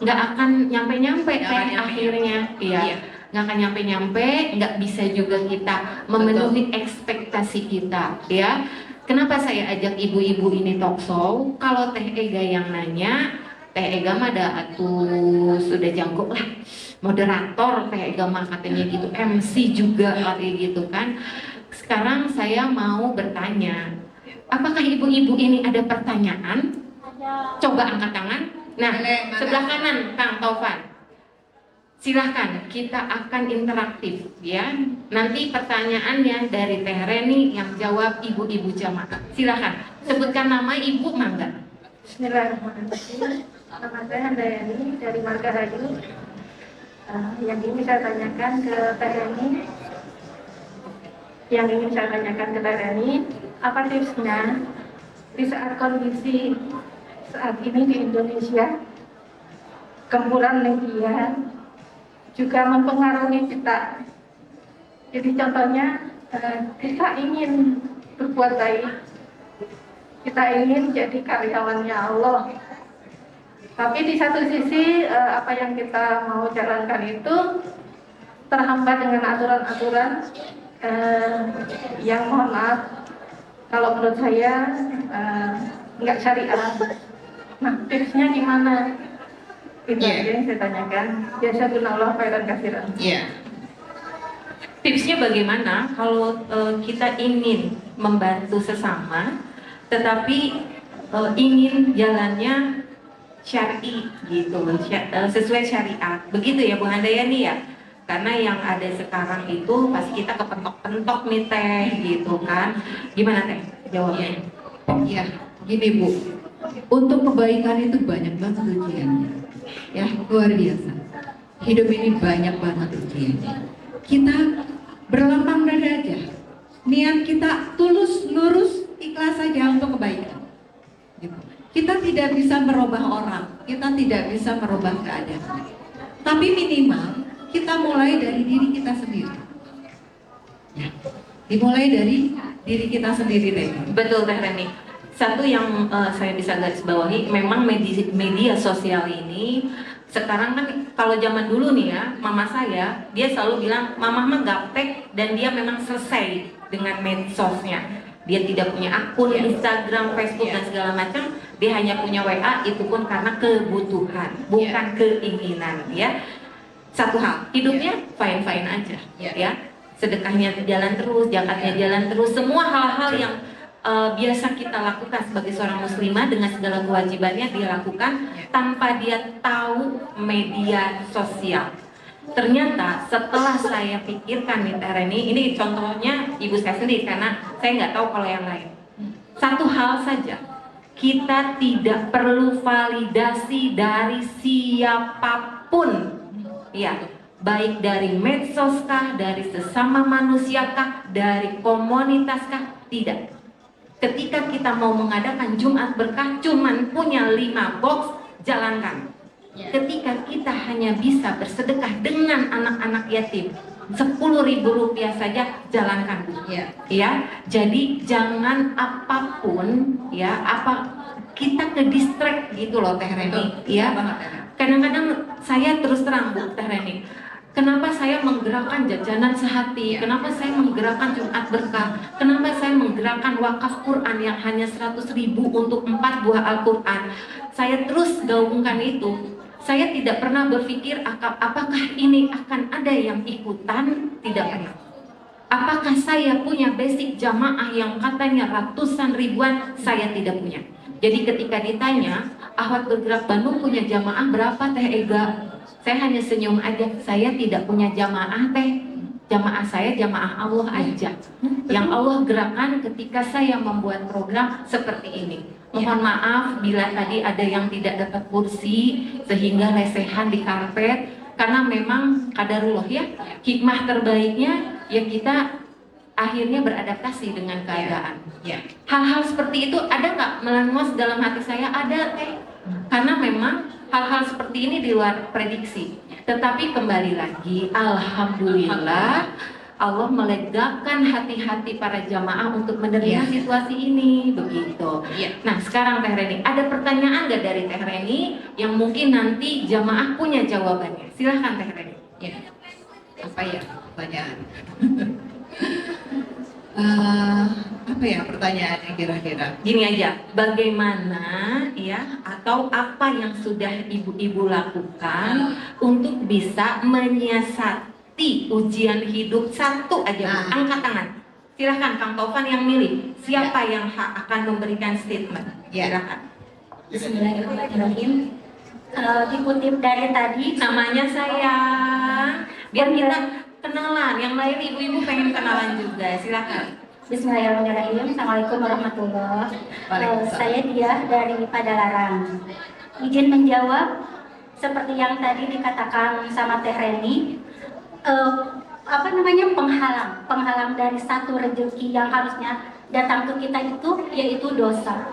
nggak akan nyampe-nyampe Nggak akan Teh nyampe. akhirnya, Iya. nggak akan nyampe-nyampe, nggak bisa juga kita memenuhi ekspektasi kita, ya. Kenapa saya ajak ibu-ibu ini talk show? Kalau Teh Ega yang nanya, Teh Ega mah ada atuh sudah jago lah, moderator Teh Ega mah katanya gitu, MC juga kayak gitu kan. Sekarang saya mau bertanya, apakah ibu-ibu ini ada pertanyaan? Coba angkat tangan. Nah, Boleh, mana? sebelah kanan Kang Taufan. Silahkan, kita akan interaktif ya. Nanti pertanyaannya dari Teh Reni yang jawab ibu-ibu jamaah. Silahkan, sebutkan nama ibu mangga. Bismillahirrahmanirrahim. Nama saya Handayani dari Marga Rayu. Yang ingin saya tanyakan ke Teh Reni, apa tipsnya di saat kondisi saat ini di Indonesia, gempuran legian, juga mempengaruhi kita. Jadi contohnya kita ingin berbuat baik, kita ingin jadi karyawannya Allah. Tapi di satu sisi apa yang kita mau jalankan itu terhambat dengan aturan-aturan yang mohon maaf, kalau menurut saya nggak syariah. Nah, tipsnya gimana? Itu aja yang saya tanyakan. Jazakumullah khairan katsiran. Tipsnya bagaimana kalau kita ingin membantu sesama, tetapi ingin jalannya syar'i gitu, sesuai syariat. Begitu ya Bu Handayani ya? Karena yang ada sekarang itu pasti kita kepentok-pentok nih Teh gitu kan. Gimana Teh jawabnya? Ya, gini Bu, untuk kebaikan itu banyak banget ujiannya. Ya, luar biasa. Hidup ini banyak banget ujiannya. Kita berlapang dada aja. Niat kita tulus, lurus, ikhlas saja untuk kebaikan. Gitu. Kita tidak bisa merubah orang, kita tidak bisa merubah keadaan. Tapi minimal kita mulai dari diri kita sendiri. Ya, dimulai dari diri kita sendiri deh. Betul Teh Reni. Satu yang saya bisa garis bawahi, memang media sosial ini sekarang kan, kalau zaman dulu nih ya, mama saya dia selalu bilang mama mah gaptek dan dia memang selesai dengan medsosnya. Dia tidak punya akun Instagram, Facebook dan segala macam. Dia hanya punya WA, itu pun karena kebutuhan, bukan keinginan ya. Satu hal, hidupnya fine-fine aja ya. Sedekahnya jalan terus, zakatnya jalan terus, semua hal-hal yang biasa kita lakukan sebagai seorang muslimah dengan segala kewajibannya dia lakukan tanpa dia tahu media sosial. Ternyata setelah saya pikirkan nih Teh Reni, ini contohnya ibu saya sendiri karena saya nggak tahu kalau yang lain. Satu hal saja, kita tidak perlu validasi dari siapapun, ya, baik dari medsos kah, dari sesama manusia kah, dari komunitas kah, tidak. Ketika kita mau mengadakan Jumat Berkah, cuman punya 5 box, jalankan. Ketika kita hanya bisa bersedekah dengan anak-anak yatim, 10.000 rupiah saja, jalankan. Ya, jadi jangan apapun, ya, kita ke distract gitu loh Teh Reni. Ya, kadang-kadang saya terus terang Bu Teh Reni, kenapa saya menggerakkan jajanan sehati? Kenapa saya menggerakkan Jumat Berkah? Kenapa saya menggerakkan wakaf Quran yang hanya 100.000 untuk 4 buah Al-Quran? Saya terus gaungkan itu. Saya tidak pernah berpikir apakah ini akan ada yang ikutan? Tidak pernah. Apakah saya punya basic jamaah yang katanya ratusan ribuan? Saya tidak punya. Jadi ketika ditanya, Ahwat Bergerak Bandung punya jamaah berapa Teh Ega? Saya hanya senyum aja, saya tidak punya jamaah Teh. Jamaah saya jamaah Allah aja. Yang Allah gerakan ketika saya membuat program seperti ini. Mohon maaf bila tadi ada yang tidak dapat kursi sehingga lesehan di karpet, karena memang qadarullah ya, hikmah terbaiknya ya kita akhirnya beradaptasi dengan keadaan. Hal-hal seperti itu ada nggak melengos dalam hati saya? Ada Teh. Karena memang hal-hal seperti ini di luar prediksi. Tetapi kembali lagi, alhamdulillah Allah melegakan hati-hati para jamaah untuk menerima situasi ini, begitu. Nah sekarang Teh Reni, ada pertanyaan nggak dari Teh Reni yang mungkin nanti jamaah punya jawabannya? Silahkan Teh Reni. Apa ya pertanyaan? Apa ya pertanyaannya kira-kira? Gini aja, bagaimana ya atau apa yang sudah ibu-ibu lakukan untuk bisa menyiasati ujian hidup? Satu aja Bu, angkat tangan. Silahkan Kang Taufan yang milih. Siapa yang akan memberikan statement? Silahkan. Bismillahirrahmanirrahim. Dikutip dari tadi, Namanya saya, biar kita kenalan. Yang lain ibu-ibu pengen kenalan juga. Silahkan. Bismillahirrahmanirrahim. Assalamualaikum warahmatullahi wabarakatuh. Saya Diah dari Padalarang. Izin menjawab seperti yang tadi dikatakan sama Teh Reni. Penghalang dari satu rezeki yang harusnya datang ke kita itu yaitu dosa.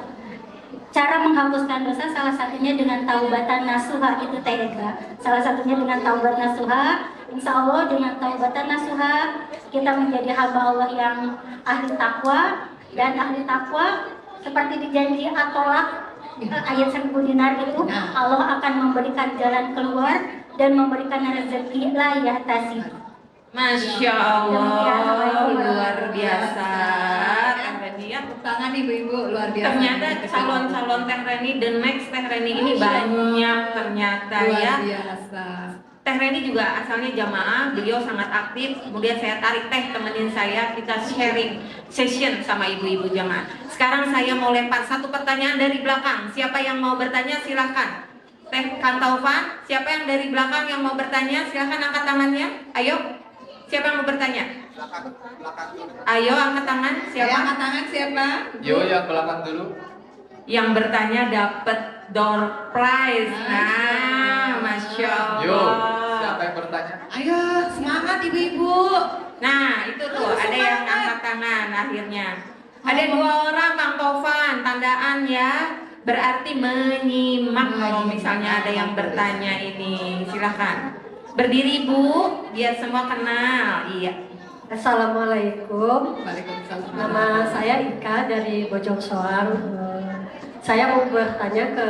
Cara menghapuskan dosa salah satunya dengan taubatan nasuha itu Teh Ega. Salah satunya dengan taubat nasuha Insya Allah dengan taubatan nasuha kita menjadi hamba Allah yang ahli takwa, dan ahli takwa seperti dijanji At-Tolak ayat 1000 dinar itu, Allah akan memberikan jalan keluar dan memberikan rezeki la yahtasi. Masya Allah, luar biasa. Teh Reni ya. Tangan ibu-ibu luar biasa. Ternyata calon-calon Teh Reni, the next Teh Reni ini banyak ternyata Luar ya. biasa. Teh Reni juga asalnya jamaah, beliau sangat aktif. Kemudian saya tarik Teh temenin saya, kita sharing session sama ibu-ibu jamaah. Sekarang saya mau lempar satu pertanyaan dari belakang. Siapa yang mau bertanya silahkan. Teh Kang Taufan, siapa yang dari belakang yang mau bertanya silahkan angkat tangannya. Ayo, siapa yang mau bertanya? Ayo angkat tangan. Siapa? Yang angkat tangan siapa? Yo yang belakang dulu. Yang bertanya dapat door prize. Nah, Masya Allah. Yo, siapa yang bertanya? Ayo semangat ibu-ibu. Nah, itu tuh ada yang angkat tangan akhirnya. Ada 2 orang Bang Taufan, tandaan ya. Berarti menyimak kalau misalnya ada yang bertanya ini. Silahkan. Berdiri Bu, biar semua kenal. Iya. Assalamualaikum. Waalaikumsalam. Nama saya Ika dari Bojong Soang. Saya mau bertanya ke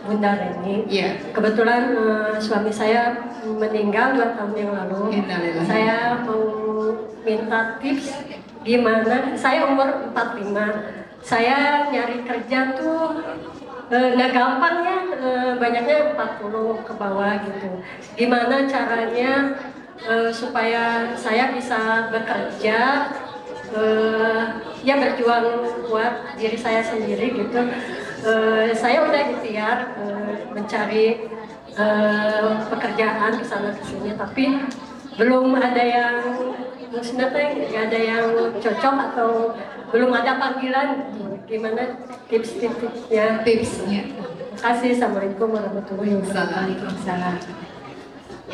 Bunda Reni. Iya. Kebetulan suami saya meninggal 2 tahun yang lalu. Innalillahi. Saya mau minta tips gimana. Saya umur 45. Saya nyari kerja tuh nggak gampang ya, banyaknya 40 ke bawah gitu. Gimana caranya supaya saya bisa bekerja, ya berjuang buat diri saya sendiri gitu. Saya udah ikhtiar mencari pekerjaan di sana kesini, tapi belum ada yang maksudnya nggak ada yang cocok atau belum ada panggilan. Gimana tips-tipsnya? Tipsnya. Terima kasih. Assalamualaikum warahmatullahi wabarakatuh. Waalaikumsalam.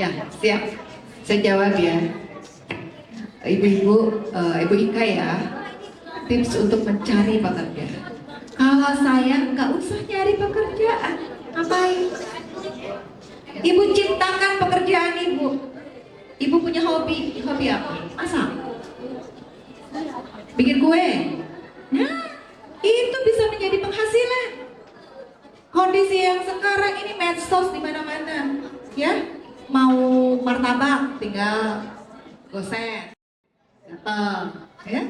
Ya, siap. Saya jawab ya. Ibu-ibu, Ibu Ika ya. Tips untuk mencari pekerjaan. Kalau saya nggak usah nyari pekerjaan, ngapain? Ibu ciptakan pekerjaan ibu. Ibu punya hobi apa? Masak. Bikin kue. Nah, itu bisa menjadi penghasilan. Kondisi yang sekarang ini medsos di mana-mana, ya. Mau martabak tinggal gosen, datang, ya.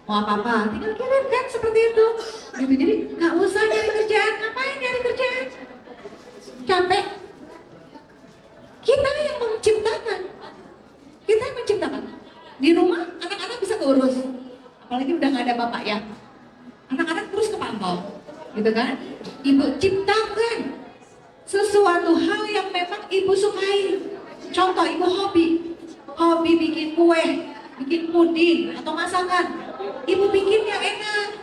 Mau apa-apa tinggal kirim kan seperti itu. Gitu, jadi nggak usah nyari kerjaan, ngapain nyari kerjaan? Capek. Kita yang menciptakan. Kita yang menciptakan. Di rumah anak-anak bisa keurus. Apalagi udah nggak ada bapak ya. Anak-anak terus kepantau, gitu kan? Ibu ciptakan sesuatu hal yang memang ibu sukai. Contoh ibu hobi bikin kue, bikin puding atau masakan. Ibu bikin yang enak.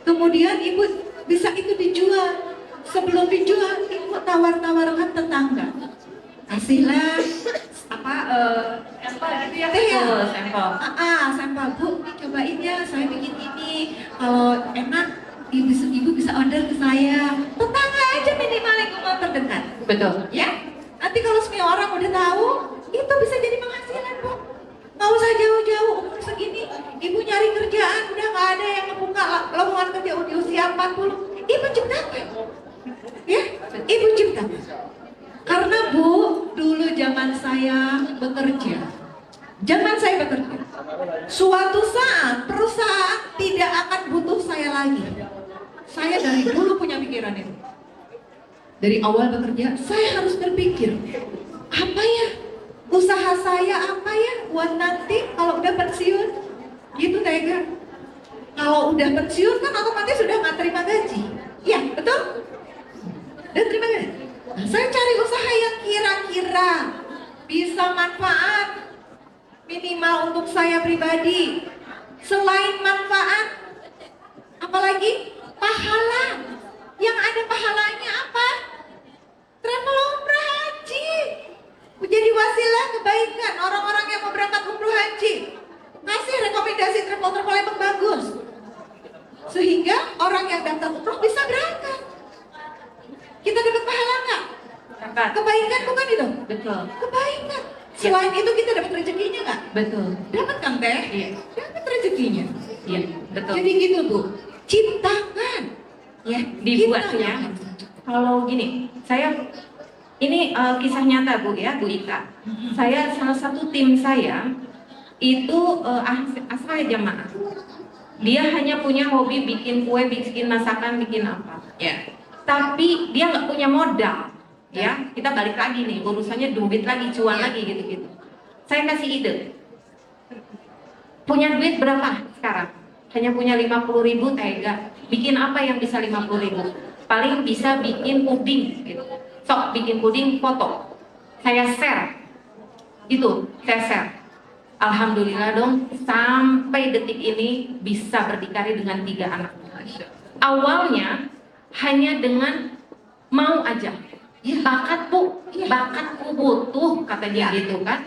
Kemudian ibu bisa itu dijual. Sebelum dijual, ibu tawar-tawarkan tetangga. Kasihlah gitu ya teh ya. Sampel. Sampel Bu, nih cobain ya, saya bikin ini. Kalau enak, ibu bisa order ke saya. Tetangga aja minimal lingkungan terdekat. Betul. Ya, nanti kalau semua orang udah tahu, itu bisa jadi penghasilan Bu. Nggak usah jauh-jauh, umur segini, ibu nyari kerjaan, udah nggak ada yang ngebuka lowongan kerja di usia 40. Ibu ciptakan. Ya, ibu ciptakan. Karena Bu, dulu zaman saya bekerja, suatu saat perusahaan tidak akan butuh saya lagi. Saya dari dulu punya pikiran itu. Dari awal bekerja, saya harus berpikir, apa ya? Usaha saya apa ya buat nanti kalau udah pensiun? Gitu tega. Kalau udah pensiun kan otomatis sudah nggak terima gaji. Iya, betul? Dan terima gaji. Nah, saya cari usaha yang kira-kira bisa manfaat minimal untuk saya pribadi. Selain manfaat, apalagi pahala. Yang ada pahalanya apa? Travel umrah haji. Menjadi wasilah kebaikan orang-orang yang mau berangkat umroh haji. Kasih rekomendasi travel yang bagus. Sehingga orang yang datang umroh bisa berangkat. Kita dapat pahala nggak? Dapat. Kebaikan bukan itu? Betul. Kebaikan. Selain itu kita dapat rezekinya nggak? Betul. Dapat kan Teh? Iya. Dapat rezekinya. Iya, betul. Jadi gitu Bu, ciptakan. Ya, Dibuat kita ya. yang harus ciptakan. Kalau gini, saya ini kisah nyata Bu ya, Bu Ika. Saya salah satu tim saya itu asal jamaah. Dia hanya punya hobi bikin kue, bikin masakan, bikin apa. Ya. Tapi dia nggak punya modal. Ya, kita balik lagi nih, urusannya duit lagi, cuan lagi gitu-gitu. Saya kasih ide. Punya duit berapa sekarang? Hanya punya 50.000 tega. Bikin apa yang bisa 50.000? Paling bisa bikin puding gitu. Sok bikin puding, foto. Saya share. Itu, saya share. Alhamdulillah dong, sampai detik ini bisa berdikari dengan 3 anak. Awalnya hanya dengan mau aja. Bakat bu, bakatku butuh katanya gitu kan.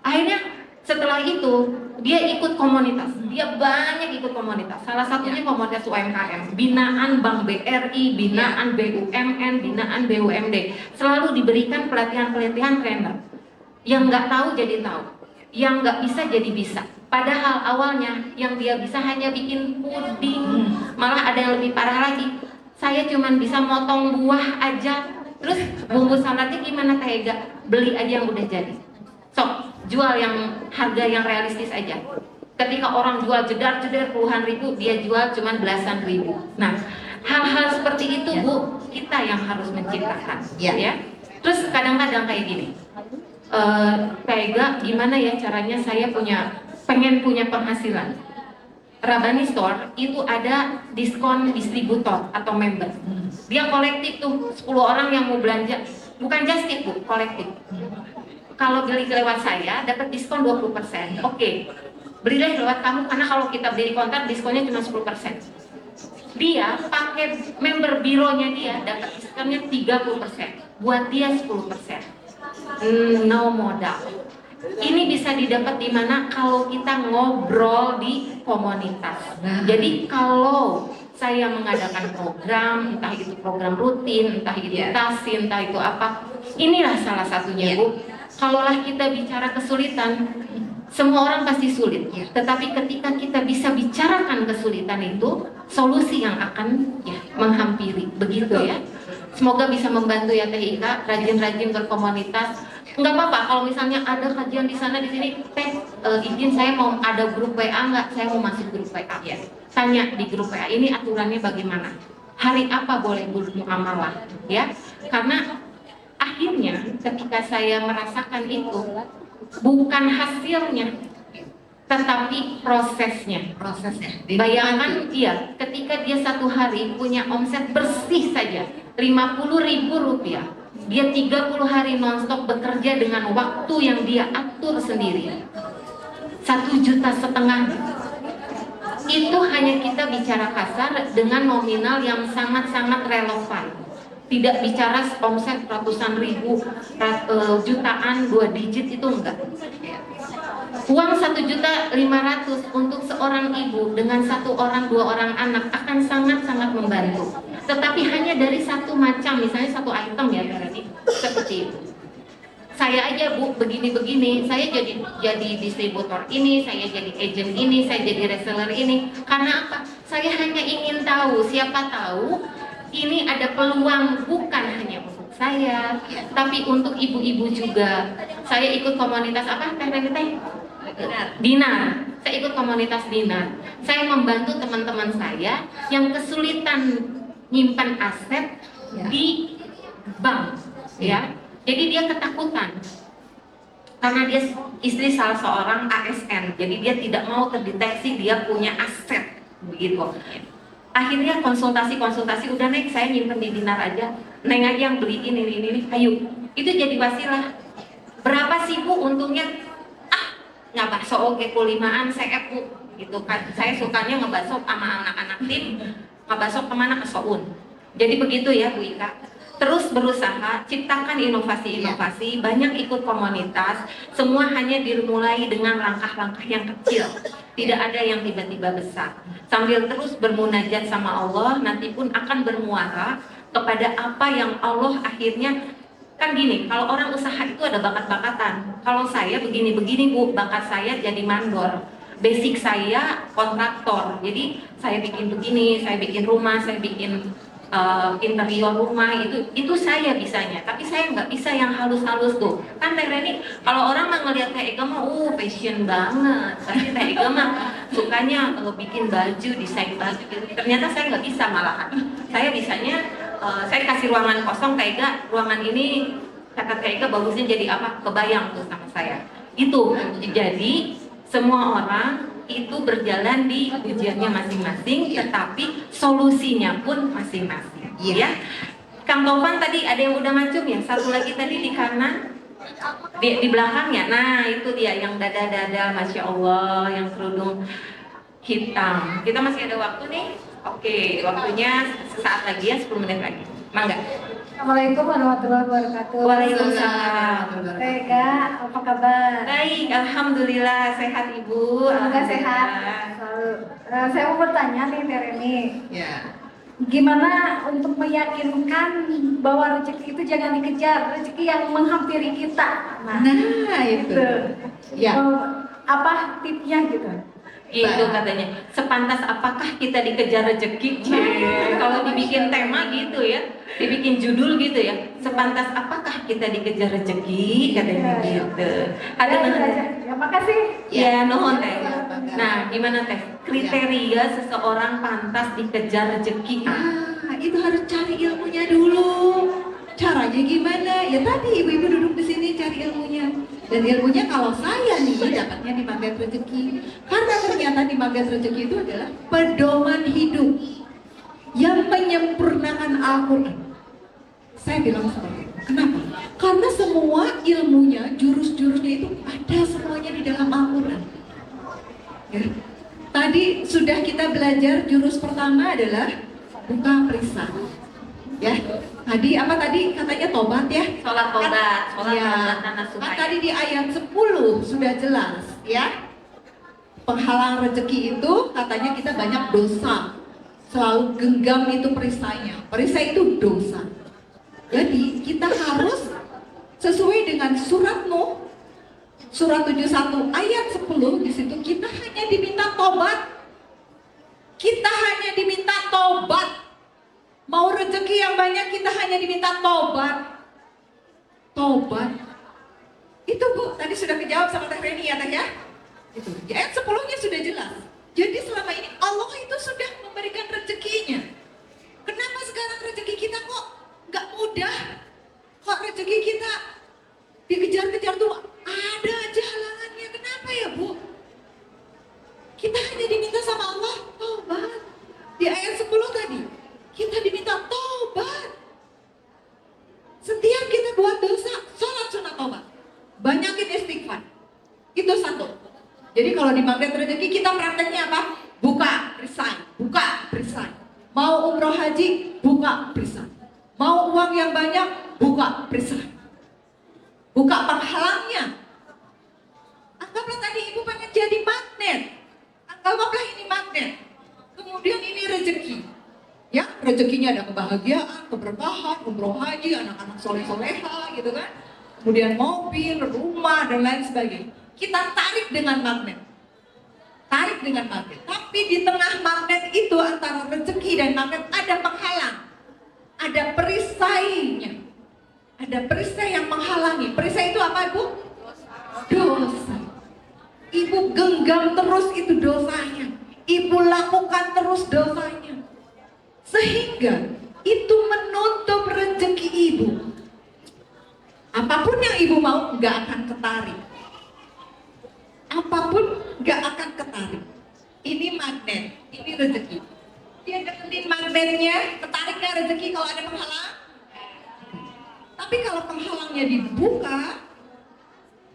Akhirnya setelah itu dia ikut komunitas, dia banyak ikut komunitas. Salah satunya komunitas UMKM, binaan Bank BRI, binaan BUMN, binaan BUMD. Selalu diberikan pelatihan-pelatihan trainer. Yang nggak tahu jadi tahu, yang nggak bisa jadi bisa. Padahal awalnya yang dia bisa hanya bikin puding, malah ada yang lebih parah lagi. Saya cuman bisa motong buah aja. Terus bumbu saladnya gimana Tega? Beli aja yang udah jadi. Sok, jual yang harga yang realistis aja. Ketika orang jual jedar-jedar puluhan ribu, dia jual cuma belasan ribu. Nah, hal-hal seperti itu Bu, kita yang harus menciptakan. Ya. Terus kadang-kadang kayak gini. Tega, gimana ya caranya saya pengen punya penghasilan. Rabani Store itu ada diskon distributor atau member. Dia kolektif tuh 10 orang yang mau belanja, bukan just tip Bu, kolektif. Kalau beli lewat saya dapat diskon 20%. Oke. Belilah lewat kamu karena kalau kita beli di konter diskonnya cuma 10%. Dia pakai member bironya dia dapat diskonnya 30%. Buat dia 10%. No modal. Ini bisa didapat di mana kalau kita ngobrol di komunitas. Jadi kalau saya mengadakan program, entah itu program rutin, entah itu tasin, entah itu apa, inilah salah satunya Bu. Kalaulah kita bicara kesulitan, semua orang pasti sulit. Tetapi ketika kita bisa bicarakan kesulitan itu, solusi yang akan menghampiri. Begitu ya. Semoga bisa membantu ya Teh Ika, rajin-rajin berkomunitas. Enggak apa-apa kalau misalnya ada kajian di sana di sini, Teh izin saya mau ada grup WA enggak? Saya mau masuk grup WA. Tanya di grup WA ini aturannya bagaimana? Hari apa boleh bermuamalah? Ya. Karena akhirnya ketika saya merasakan itu bukan hasilnya tetapi prosesnya. Bayangkan ketika dia satu hari punya omset bersih saja 50.000 rupiah, dia 30 hari nonstop bekerja dengan waktu yang dia atur sendiri, 1,5 juta. Itu hanya kita bicara kasar dengan nominal yang sangat-sangat relevan. Tidak bicara omset ratusan ribu, jutaan, 2 digit itu enggak. Uang 1.500.000 untuk seorang ibu dengan 1 orang 2 orang anak akan sangat-sangat membantu. Tetapi hanya dari satu macam, misalnya satu item ya berarti seperti itu. Saya aja Bu begini-begini, saya jadi distributor ini, saya jadi agent ini, saya jadi reseller ini. Karena apa? Saya hanya ingin tahu, siapa tahu ini ada peluang bukan hanya untuk saya, tapi untuk ibu-ibu juga. Saya ikut komunitas apa? Teh? Dinar. Saya ikut komunitas Dinar. Saya membantu teman-teman saya yang kesulitan nyimpan aset di bank, ya. Jadi dia ketakutan karena dia istri salah seorang ASN. Jadi dia tidak mau terdeteksi dia punya aset, begitu. Akhirnya konsultasi udah Neng, saya nyimpen di Dinar aja. Neng aja yang beli ini, ayo. Itu jadi wasilah. Berapa sih Bu untungnya? Ngebakso oke kulimaan saya Bu gitu kan. Saya sukanya ngebakso sama anak-anak tim, ngebakso kemana ke Soun. Jadi begitu ya Bu Ika. Terus berusaha ciptakan inovasi-inovasi, banyak ikut komunitas, semua hanya dimulai dengan langkah-langkah yang kecil. Tidak ada yang tiba-tiba besar. Sambil terus bermunajat sama Allah, nanti pun akan bermuara kepada apa yang Allah akhirnya Kan gini, kalau orang usaha itu ada bakat-bakatan. Kalau saya begini-begini Bu, bakat saya jadi mandor. Basic saya kontraktor. Jadi saya bikin begini, saya bikin rumah, saya bikin interior rumah, itu saya bisanya. Tapi saya nggak bisa yang halus-halus tuh. Kan Teh Reni, kalau orang mah ngeliat Teh Ega mah, passion banget. Tapi Teh Ega mah sukanya bikin baju, desain baju gitu. Ternyata saya nggak bisa malahan. Saya bisanya saya kasih ruangan kosong, Teh Ega, ruangan ini kata Teh Ega bagusnya jadi apa? Kebayang tuh sama saya. Itu. Jadi semua orang itu berjalan di ujiannya masing-masing, tetapi solusinya pun masing-masing. Ya. Kang Taufan tadi ada yang udah macam ya, satu lagi tadi di kanan, di belakangnya. Nah itu dia yang dada-dada, masya Allah, yang kerudung hitam. Kita masih ada waktu nih. Oke, waktunya sesaat lagi ya, 10 menit lagi. Mangga. Assalamualaikum warahmatullahi wabarakatuh. Waalaikumsalam. Tega, apa kabar? Baik, alhamdulillah sehat Ibu. Semoga sehat Alhamdulillah. selalu. Saya mau bertanya nih Tereni, Ya. gimana untuk meyakinkan bahwa rezeki itu jangan dikejar, rezeki yang menghampiri kita. Nah, itu. gitu. Ya. Apa tipsnya gitu? Gitu katanya. Sepantas apakah kita dikejar rezeki? Kalau dibikin tema gitu ya, dibikin judul gitu ya. Sepantas apakah kita dikejar rezeki? Katanya gitu. Ada Ya, makasih. ya nuhun Teh. Ya, Nah, gimana Teh? Kriteria seseorang pantas dikejar rezeki. Itu harus cari ilmunya dulu. Caranya gimana? Ya tadi ibu-ibu duduk di sini cari ilmunya. Dan ilmunya kalau saya nih dapatnya di Magnet Rezeki. Karena ternyata di Magnet Rezeki itu adalah pedoman hidup yang menyempurnakan Al-Quran. Saya bilang seperti itu. Kenapa? Karena semua ilmunya, jurus-jurusnya itu ada semuanya di dalam Al-Quran. Ya. Tadi sudah kita belajar jurus pertama adalah buka perisai. Ya, tadi apa tadi katanya tobat ya? Sholat tobat, sholat Ya, tobat karena kan supaya. tadi di ayat 10 sudah jelas ya. Penghalang rezeki itu katanya kita banyak dosa. Selalu genggam itu perisainya. Perisai itu dosa. Jadi kita harus sesuai dengan surat Nuh surat 71 ayat 10 di situ kita hanya diminta tobat. Kita hanya diminta tobat. Mau rezeki yang banyak kita hanya diminta tobat. Tobat. Itu Bu, tadi sudah dijawab sama Teh Reni ya Teh ya? Itu. Di ayat 10-nya sudah jelas. Jadi selama ini Allah itu sudah memberikan rezekinya. Kenapa sekarang rezeki kita kok nggak mudah? Kok rezeki kita dikejar-kejar tuh ada aja halangannya. Kenapa ya Bu? Kita hanya diminta sama Allah tobat. Di ayat 10 tadi kita diminta tobat. Setiap kita buat dosa, sholat sunat tobat. Banyakin istighfar. Itu satu. Jadi kalau di Magnet Rezeki kita prakteknya apa? Buka perisai, buka perisai. Mau umroh haji, buka perisai. Mau uang yang banyak, buka perisai. Buka penghalangnya. Anggaplah tadi ibu pengen jadi magnet. Anggaplah ini magnet. Kemudian ini rezeki. Ya, rezekinya ada kebahagiaan, keberkahan, umroh haji, anak-anak soleh-soleha gitu kan. Kemudian mobil, rumah, dan lain sebagainya. Kita tarik dengan magnet. Tarik dengan magnet. Tapi di tengah magnet itu antara rezeki dan magnet ada penghalang. Ada perisainya. Ada perisai yang menghalangi. Perisai itu apa Ibu? Dosa. Ibu genggam terus itu dosanya. Ibu lakukan terus dosanya. Sehingga itu menutup rezeki ibu. Apapun yang ibu mau gak akan ketarik. Apapun gak akan ketarik. Ini magnet, ini rezeki. Dia deketin magnetnya, ketarik gak rezeki kalau ada penghalang? Tapi kalau penghalangnya dibuka,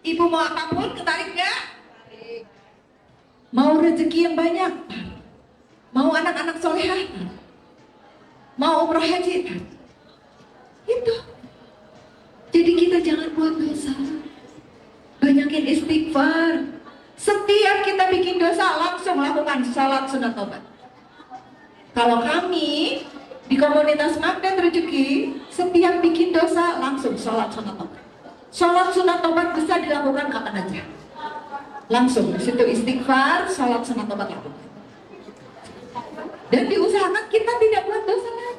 ibu mau apapun ketarik gak? Mau rezeki yang banyak? Mau anak-anak solehah? Mau umroh haji? Itu. Jadi kita jangan buat dosa. Banyakin istighfar. Setiap kita bikin dosa langsung lakukan salat sunat tobat. Kalau kami Di komunitas Magnet Rezeki, setiap bikin dosa langsung sholat sunat tobat. Sholat sunat tobat bisa dilakukan kapan aja. Langsung di situ istighfar, sholat sunat tobat lakukan. Dan diusahakan kita tidak buat dosa lagi.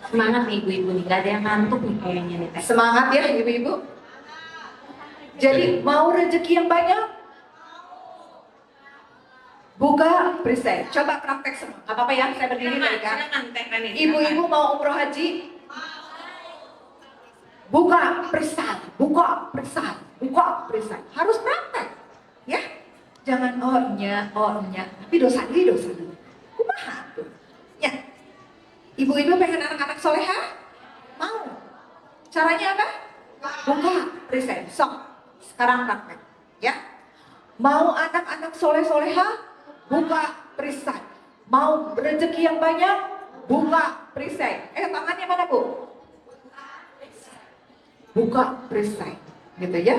Semangat nih ibu-ibu nih, gak ada yang ngantuk nih kayaknya nih Teh. Semangat ya ibu-ibu. Jadi mau rezeki yang banyak, buka perisai. Coba praktek semua. Gak apa-apa ya, saya berdiri Silakan, dari kan. silakan Teh Rani. Ibu-ibu mau umroh haji, buka perisai, buka perisai, buka perisai. Harus praktek, ya. Jangan ohnya, tapi dosa dulu. Kumaha tuh, ya. Ibu-ibu pengen anak-anak soleha? Mau? Caranya apa? Buka perisai, sok. Sekarang praktek, ya. Mau anak-anak soleh-soleha? Buka perisai. Mau rezeki yang banyak? Buka perisai. Tangannya mana Bu? Buka perisai, gitu ya.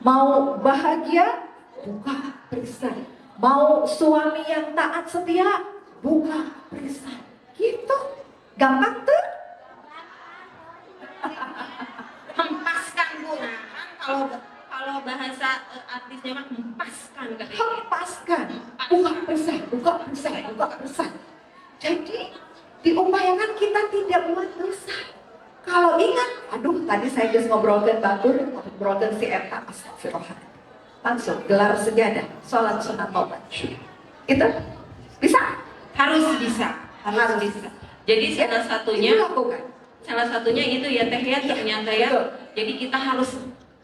Mau bahagia? Buka perisai. Mau suami yang taat setia? Buka perisai. Gitu. Gampang tuh? Hempaskan Bu. Nah, kan kalau bahasa artisnya mah hempaskan katanya. Hempaskan. Buka perisai, buka perisai, buka perisai. Jadi diupayakan kita tidak buat dosa. Kalau ingat, aduh tadi saya just ngobrolkan batur, ngobrolkan si Eta, astagfirullah. Langsung gelar sejadah, sholat sunat tobat. Itu bisa? Harus bisa. Jadi salah satunya Itu lakukan. itu ya Teh ya, ternyata ya. Betul. Jadi kita harus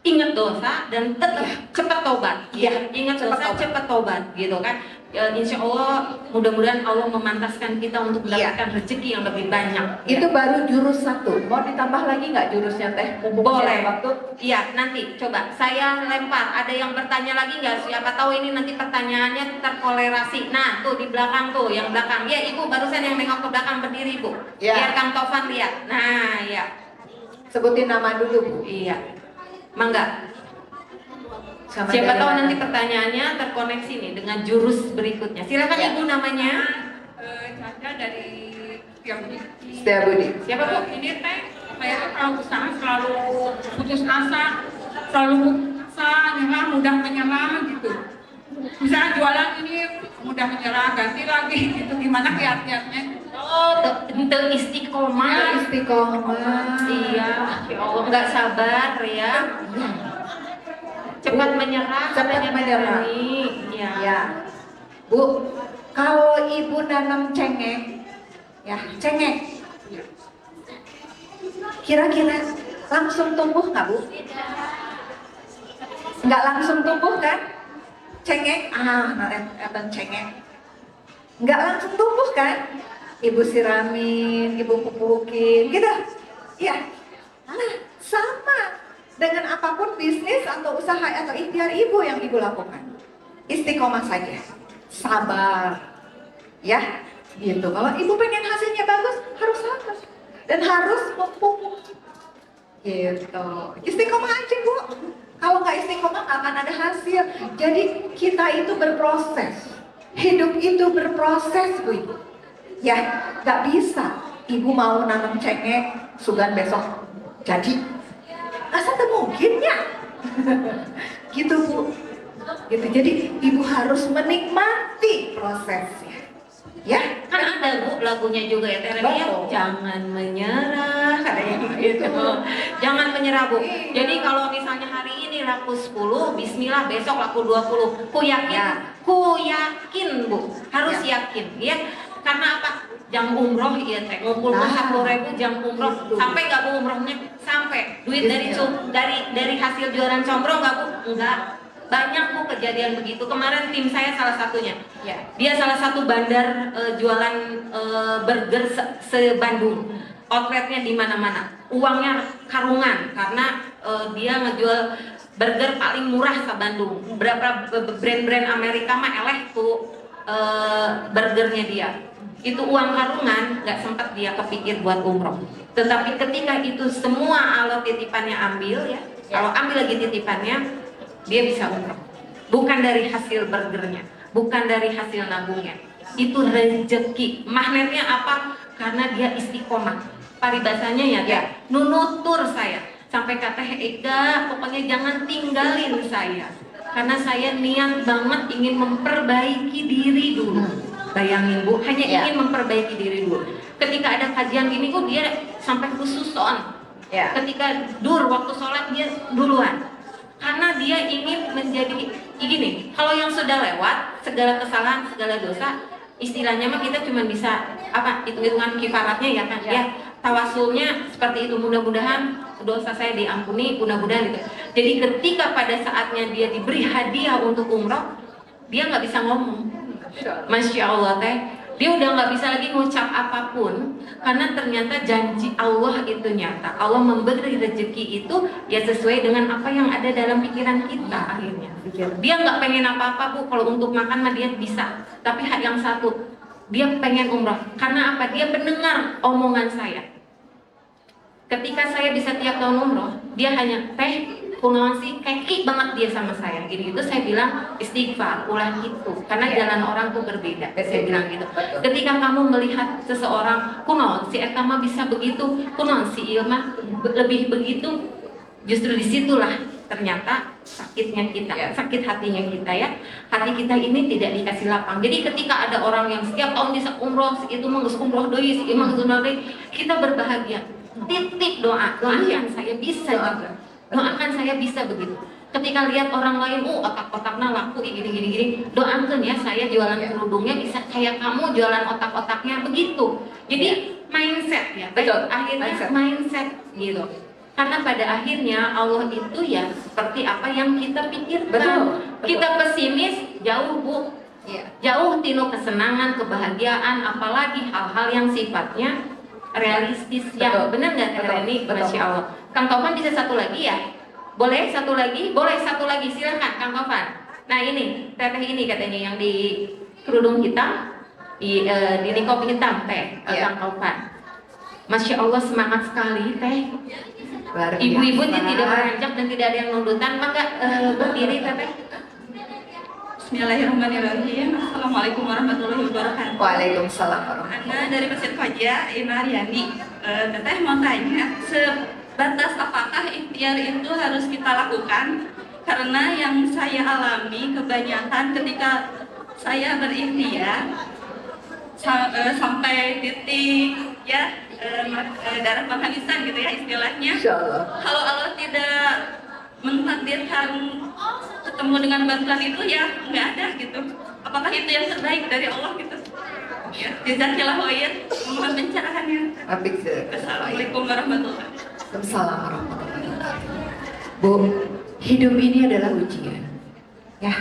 ingat dosa dan tetap cepat tobat. Iya, Ingat cepat dosa, tobat. cepat tobat gitu kan. Insya Allah mudah-mudahan Allah memantaskan kita untuk Iya. mendapatkan rezeki yang lebih banyak. Itu baru jurus 1. Mau ditambah lagi nggak jurusnya Teh? Boleh. Waktu. Iya, nanti coba saya lempar. Ada yang bertanya lagi nggak? Siapa tahu ini nanti pertanyaannya terkolerasi. Nah, tuh di belakang tuh, yang belakang. Ya, Ibu barusan yang nengok ke belakang berdiri, Bu. Ya. Biar Kang Taufan lihat. Nah, ya. Sebutin nama dulu Bu. Iya. Mangga. Sama Siapa dari tahu mana? nanti pertanyaannya terkoneksi nih dengan jurus berikutnya. Silakan Ya. Ibu namanya. Caca dari Tiongkok. Setiabudi. Siapa Bu? Ini Teh, saya tuh kalau usaha selalu putus asa, selalu nyerah, mudah menyerah gitu. Misalnya jualan ini mudah menyerah, ganti lagi gitu. Gimana kiat-kiatnya? Oh, ente istiqomah. Istiqomah. Iya, ya Allah nggak sabar ya. Cepat menyerah, Cepat katanya menyerah. Rani. Ya. Ya, Bu, kalau ibu nanam cengek, ya cengek, kira-kira langsung tumbuh nggak Bu? Nggak langsung tumbuh kan? Cengek, nanam cengek, nggak langsung tumbuh kan? Ibu siramin, ibu pupukin, gitu, ya. Nah, sama dengan apapun bisnis atau usaha atau ikhtiar ibu yang ibu lakukan. Istiqomah saja, sabar, ya, gitu. Kalau ibu pengen hasilnya bagus, harus sabar dan harus mumpung, gitu. Istiqomah aja Bu. Kalau nggak istiqomah nggak akan ada hasil. Jadi kita itu berproses, hidup itu berproses Bu Ibu. Ya, nggak bisa. Ibu mau nanam cengek, sugan besok jadi. Asa mungkin ya. Gitu Bu. Gitu. Jadi ibu harus menikmati prosesnya. Ya, Kan ada Bu lagunya juga ya Teh Rani ya. Betul. Jangan menyerah, katanya gitu. Jangan menyerah Bu. Jadi kalau misalnya hari ini laku 10, bismillah besok laku 20. Ku yakin Bu. Harus yakin ya. Karena apa? Jam umroh ya Teh, ngumpul Nah. 10.000 jam umroh, sampai nggak Bu umrohnya? Sampai. Duit dari hasil jualan combro nggak Bu? Enggak. Banyak Bu kejadian begitu. Kemarin tim saya salah satunya. ya. Dia salah satu bandar jualan burger se-Bandung. Outletnya di mana-mana. Uangnya karungan karena dia ngejual burger paling murah se-Bandung. Berapa brand-brand Amerika mah eleh tuh burgernya dia. Itu uang karungan, nggak sempat dia kepikir buat umroh. Tetapi ketika itu semua alat titipannya ambil ya, Kalau ambil lagi titipannya, dia bisa umroh. Bukan dari hasil burgernya, bukan dari hasil nabungnya. Itu rezeki. Magnetnya apa? Karena dia istiqomah. Paribasanya ya, Teh, nunutur saya. Sampai kata Ega, pokoknya jangan tinggalin saya. Karena saya niat banget ingin memperbaiki diri dulu. Bayangin Bu, hanya ingin memperbaiki diri dulu. Ketika ada kajian gini kok dia sampai khusus on. Ketika waktu sholat dia duluan. Karena dia ingin menjadi gini. Kalau yang sudah lewat, segala kesalahan, segala dosa, istilahnya mah kita cuma bisa hitung-hitungan kifaratnya ya kan. Ya, tawasulnya seperti itu. Mudah-mudahan dosa saya diampuni, mudah-mudahan gitu. Jadi ketika pada saatnya dia diberi hadiah untuk umroh, dia nggak bisa ngomong. Masya Allah Teh, dia udah nggak bisa lagi ngucap apapun karena ternyata janji Allah itu nyata. Allah memberi rezeki itu ya sesuai dengan apa yang ada dalam pikiran kita akhirnya. Dia nggak pengen apa-apa Bu, kalau untuk makan mah dia bisa. Tapi yang satu, dia pengen umrah. Karena apa? Dia mendengar omongan saya. Ketika saya bisa tiap tahun umroh, dia hanya kunaon sih keki banget dia sama saya. Gini itu saya bilang istighfar, ulah gitu. Karena jalan orang tuh berbeda. Saya bilang gitu. Ketika kamu melihat seseorang kunaon si eta mah bisa begitu, kunaon si ieu mah lebih begitu, justru disitulah ternyata sakitnya kita, sakit hatinya kita ya. Hati kita ini tidak dikasih lapang. Jadi ketika ada orang yang setiap tahun bisa umroh, itu mah geus umroh deui, si ieu mah geus umroh deui, kita berbahagia. Titip doakan saya bisa juga. Doakan saya bisa begitu. Ketika lihat orang lain, otak-otaknya laku gini, doakan ya saya jualan kerudungnya bisa kayak kamu jualan otak-otaknya begitu. Jadi mindset ya, akhirnya mindset gitu. Karena pada akhirnya Allah itu ya seperti apa yang kita pikirkan. Kita pesimis, jauh Bu. Jauh tino kesenangan, kebahagiaan, apalagi hal-hal yang sifatnya realistis ya. Benar nggak Reni? Masya Allah. Kang Taufan bisa satu lagi ya? Boleh satu lagi? Boleh satu lagi, silakan Kang Taufan. Nah ini, teteh ini katanya yang di kerudung hitam, di nikop hitam Teh, Kang Taufan. Masya Allah semangat sekali Teh. Ibu-ibu tidak beranjak dan tidak ada yang nundutan, maka berdiri Teteh. Bismillahirrahmanirrahim. Assalamualaikum warahmatullahi wabarakatuh. Waalaikumsalam warahmatullahi Anda dari Masjid Fajar, Ina Aryani. Teteh mau tanya, sebatas apakah ikhtiar itu harus kita lakukan? Karena yang saya alami kebanyakan ketika saya berikhtiar sampai titik ya darah penghabisan gitu ya istilahnya. Kalau Allah tidak mentakdirkan ketemu dengan bantuan itu ya nggak ada gitu. Apakah itu yang terbaik dari Allah gitu? Ya, jazakillahu khairan. Mohon pencerahannya. Assalamualaikum warahmatullahi wabarakatuh. Assalamualaikum warahmatullahi wabarakatuh. Bu, hidup ini adalah ujian. Ya,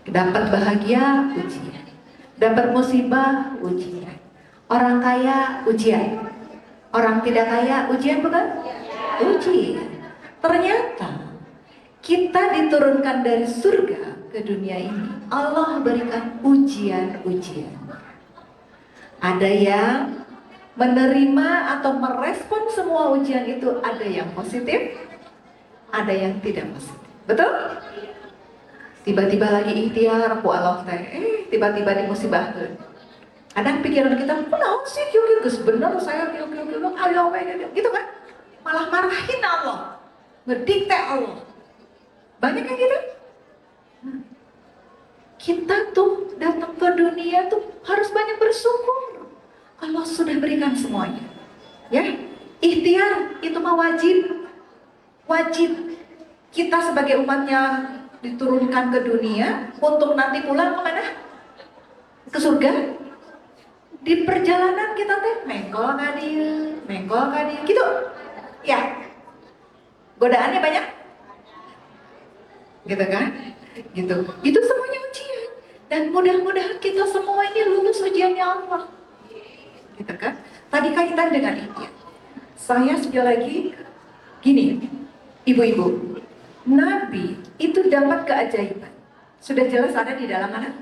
dapat bahagia ujian, dapat musibah ujian. Orang kaya ujian, orang tidak kaya ujian bukan? Ujian. Ternyata kita diturunkan dari surga ke dunia ini, Allah berikan ujian-ujian. Ada yang menerima atau merespon semua ujian itu, ada yang positif, ada yang tidak positif. Betul? Tiba-tiba lagi ikhtiar, ku Allah teh, tiba-tiba dimusibahkeun. Kadang pikiran kita, "Kunaon sih kieu geus bener saya kieu ayo gitu kan?" Malah marahin Allah. Ngedikte Allah. Banyak yang gitu. Kita tuh datang ke dunia tuh harus banyak bersyukur. Allah sudah berikan semuanya. Ya, ikhtiar itu mah wajib. Wajib. Kita sebagai umatnya diturunkan ke dunia untuk nanti pulang kemana? Ke surga. Di perjalanan kita teh mengkol ngadieu, gitu. Ya. Godaannya banyak. Gitu kan? Gitu. Itu semuanya ujian. Dan mudah-mudahan kita semua ini lulus ujiannya Allah. Gitu kan? Tadi kaitan dengan ini. Saya sekali lagi gini, ibu-ibu, Nabi itu dapat keajaiban. Sudah jelas ada di dalam mana?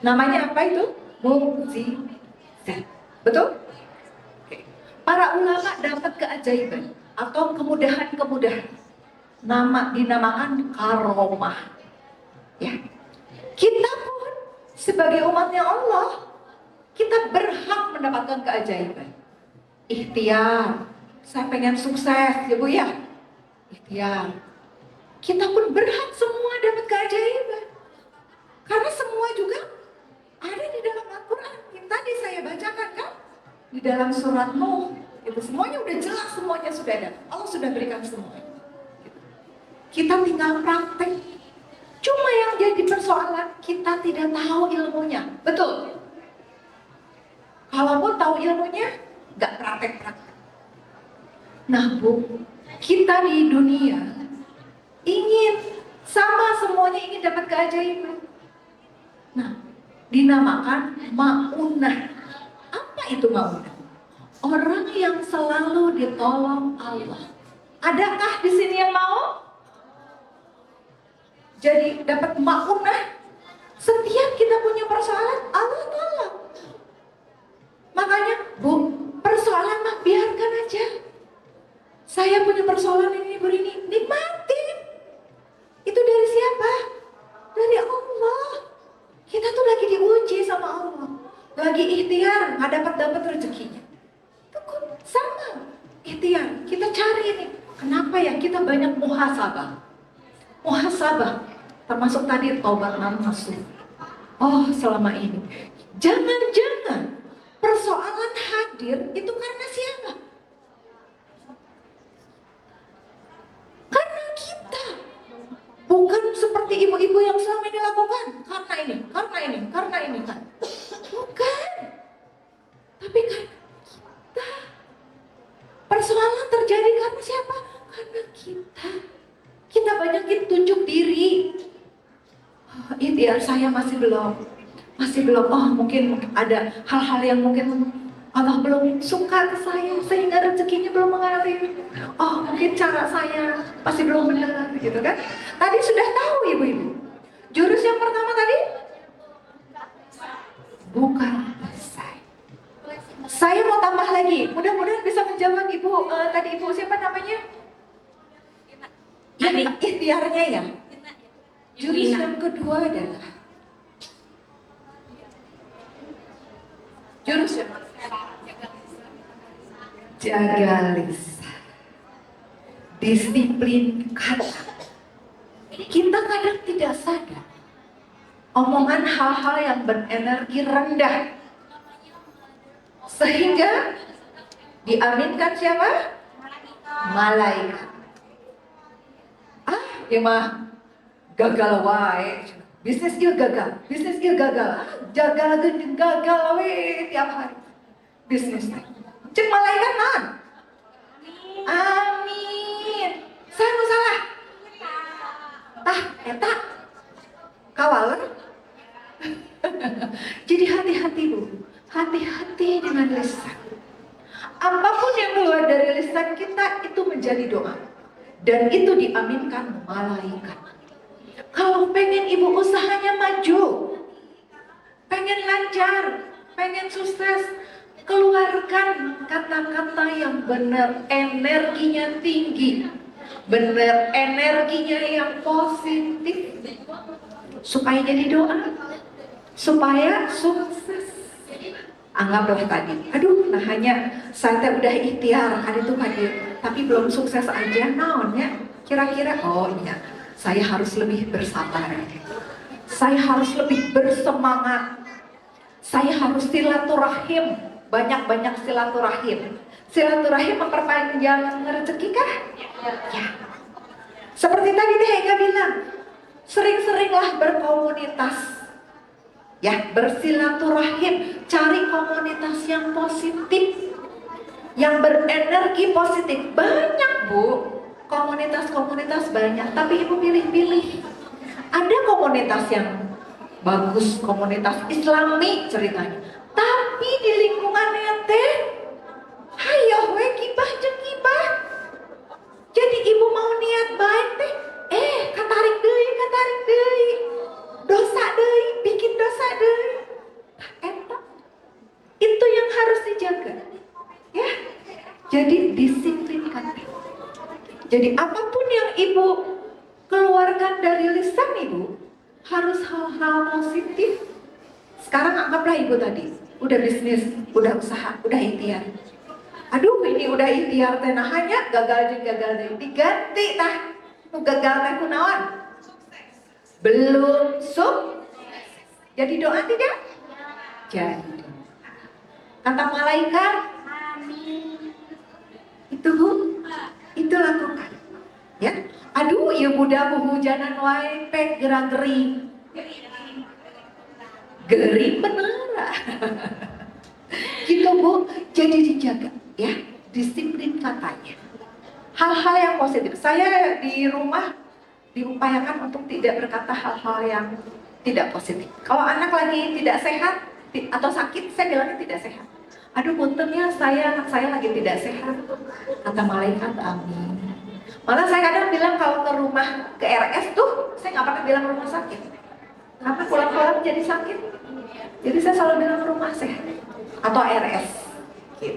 Namanya apa itu? Mukjizat. Betul? Para ulama dapat keajaiban. atau kemudahan-kemudahan. Dinamakan karomah. Ya. Kita pun sebagai umatnya Allah, kita berhak mendapatkan keajaiban. Ikhtiar, saya pengen sukses ya Bu ya. Ikhtiar. Kita pun berhak semua dapat keajaiban. Karena semua juga ada di dalam Al-Quran. Yang tadi saya bacakan kan, di dalam surat Nuh, itu semuanya udah jelas, semuanya sudah ada. Allah sudah berikan semua. Kita tinggal praktek. Cuma yang jadi persoalan, kita tidak tahu ilmunya. Betul. Kalaupun tahu ilmunya, nggak praktek-praktek. Nah Bu, kita di dunia ingin sama, semuanya ingin dapat keajaiban. Nah, dinamakan maunah. Apa itu maunah? Orang yang selalu ditolong Allah. Adakah di sini yang mau? Jadi dapat maunah. Setiap kita punya persoalan, Allah tolong. Makanya, Bu, persoalan mah biarkan aja. Saya punya persoalan ini, nikmatin. Itu dari siapa? Dari Allah. Kita tuh lagi diuji sama Allah. Lagi ikhtiar, nggak dapat rezekinya. Itu sama, ikhtiar. Kita cari ini. Kenapa ya kita banyak muhasabah? Muhasabah, termasuk tadi taubat nasuh. Oh, selama ini. Jangan-jangan persoalan hadir itu karena siapa? Karena kita. Bukan seperti ibu-ibu yang selama ini lakukan. Karena ini kan. Bukan. Tapi karena kita. Persoalan terjadi karena siapa? Karena kita. Kita banyakin tunjuk diri. Oh, ikhtiar saya masih belum. Oh, mungkin ada hal-hal yang mungkin Allah belum suka ke saya, sehingga rezekinya belum mengalir. Oh, mungkin cara saya masih belum benar, gitu kan? Tadi sudah tahu ibu-ibu. Jurus yang pertama tadi? Bukan selesai. Saya mau tambah lagi. Mudah-mudahan bisa menjawab ibu. Tadi ibu siapa namanya? Yang ikhtiarnya ya. Jurus yang kedua adalah jurus yang jaga lisan, disiplin kata. Kita kadang tidak sadar omongan hal-hal yang berenergi rendah sehingga diaminkan siapa? Malaikat. Ya mah gagal wae. Bisnis ieu gagal. Gagal we tiap hari. Bisnis teh. Cek malaikat naon? Amin. Saya nu salah. Eta kawaler. Jadi hati-hati Bu. Hati-hati dengan lisan. Apapun yang keluar dari lisan kita itu menjadi doa. Dan itu diaminkan malaikat. Kalau pengen ibu usahanya maju, pengen lancar, pengen sukses, keluarkan kata-kata yang benar, energinya tinggi, benar energinya yang positif, supaya jadi doa, supaya sukses. Anggaplah tadi, nah hanya saya udah ikhtiar, ada tuh hadir, tapi belum sukses aja, naonnya kira-kira, oh iya, saya harus lebih bersabar, saya harus lebih bersemangat, saya harus silaturahim, banyak-banyak silaturahim. Silaturahim memperpanjang rezeki kah? Ya. Seperti tadi Teh Ega bilang, sering-seringlah berkomunitas. Ya, bersilaturahim, cari komunitas yang positif, yang berenergi positif. Banyak Bu, komunitas-komunitas banyak, tapi ibu pilih-pilih. Ada komunitas yang bagus, komunitas Islami ceritanya, tapi di lingkungannya teh hayo we gibah jeung gibah. Jadi ibu mau niat baik teh, katarik deui, dosa deui, bikin dosa deui. Eta itu yang harus dijaga, ya. Jadi disiplinkan. Jadi apapun yang ibu keluarkan dari lisan ibu harus hal-hal positif. Sekarang anggaplah ibu tadi udah bisnis, udah usaha, udah ikhtiar. Aduh ini udah ikhtiar teh nah hanya gagal deh diganti tah nu gagal teh kunaon? Belum jadi doa tidak? Jadi kata malaikat itu bu, itu lakukan ya. Aduh ya budak hujanan wae pe gerang-gering bener gitu bu. Jadi dijaga ya, disiplin katanya, hal-hal yang positif. Saya di rumah diupayakan untuk tidak berkata hal-hal yang tidak positif. Kalau anak lagi tidak sehat atau sakit, saya bilangnya tidak sehat. Aduh puntennya anak saya lagi tidak sehat. Kata malaikat amin. Malah saya kadang bilang kalau ke rumah ke RS tuh, saya nggak pernah bilang rumah sakit. Karena pulang-pulang jadi sakit. Jadi saya selalu bilang rumah sehat atau RS. Gitu.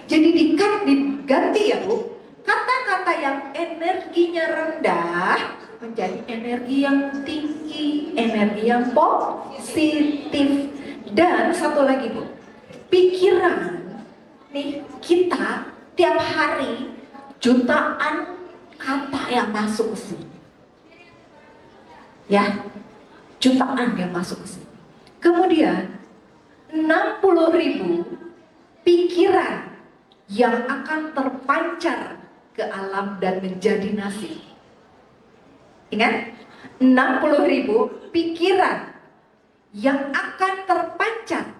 Jadi diganti ya bu, kata-kata yang energinya rendah menjadi energi yang tinggi, energi yang positif. Dan satu lagi bu, pikiran nih kita tiap hari jutaan kata yang masuk ke sini, ya jutaan yang masuk ke sini. Kemudian 60.000 pikiran yang akan terpancar ke alam dan menjadi nasib. Ingat, 60.000 pikiran yang akan terpancar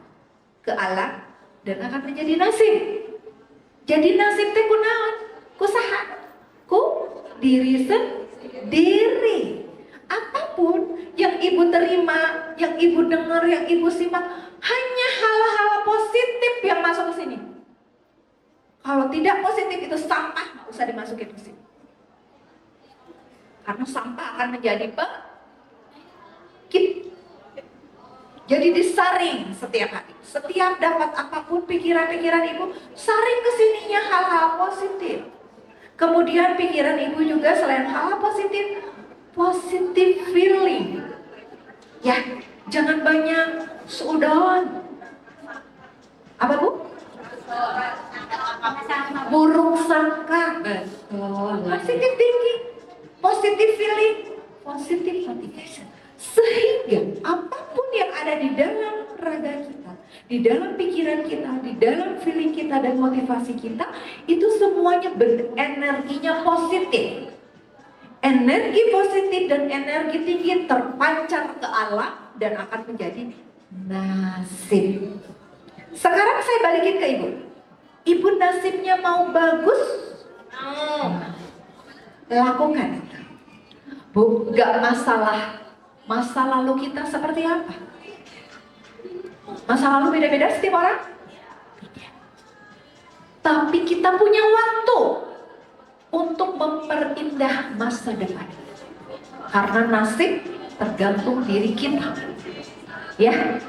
ke alam dan akan menjadi nasib. Jadi nasib teh kunaon? Kusaha? Ku diri sendiri. Apapun yang ibu terima, yang ibu dengar, yang ibu simak, hanya hal-hal positif yang masuk ke sini. Kalau tidak positif itu sampah, nggak usah dimasukin ke sini. Karena sampah akan menjadi pekit. Jadi disaring setiap hari. Setiap dapat apapun pikiran-pikiran ibu, saring ke sininya hal-hal positif. Kemudian pikiran ibu juga selain hal-hal positif, positive feeling. Ya, jangan banyak suudon. Apa bu? Buruk sangka. Betul. Positive thinking, positive feeling, positive motivation. Sehingga apapun yang ada di dalam raga kita, di dalam pikiran kita, di dalam feeling kita dan motivasi kita, itu semuanya energinya positif. Energi positif dan energi tinggi terpancar ke alam dan akan menjadi nasib. Sekarang saya balikin ke ibu. Ibu nasibnya mau bagus? Lakukan itu. Bu, gak masalah masa lalu kita seperti apa. Masa lalu beda-beda setiap orang. Tapi kita punya waktu untuk memperindah masa depan. Karena nasib tergantung diri kita. Ya.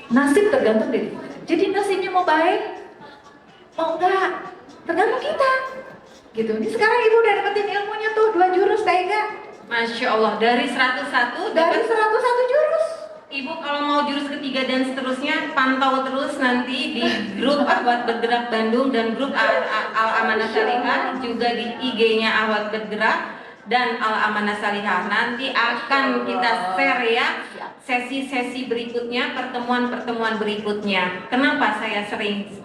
Nasib tergantung diri kita. Jadi nasibnya mau baik, mau enggak, tergantung kita. Gitu. Ini sekarang ibu udah dapetin ilmunya tuh 2 jurus tega. Masya Allah, dari 101 Dari 101 jurus. Ibu kalau mau jurus ketiga dan seterusnya pantau terus nanti di grup Ahwat Bergerak Bandung dan grup Al-Amanah Salihah, juga di IG-nya Ahwat Bergerak dan Al-Amanah Salihah. Nanti akan kita share ya sesi-sesi berikutnya, pertemuan-pertemuan berikutnya. Kenapa saya sering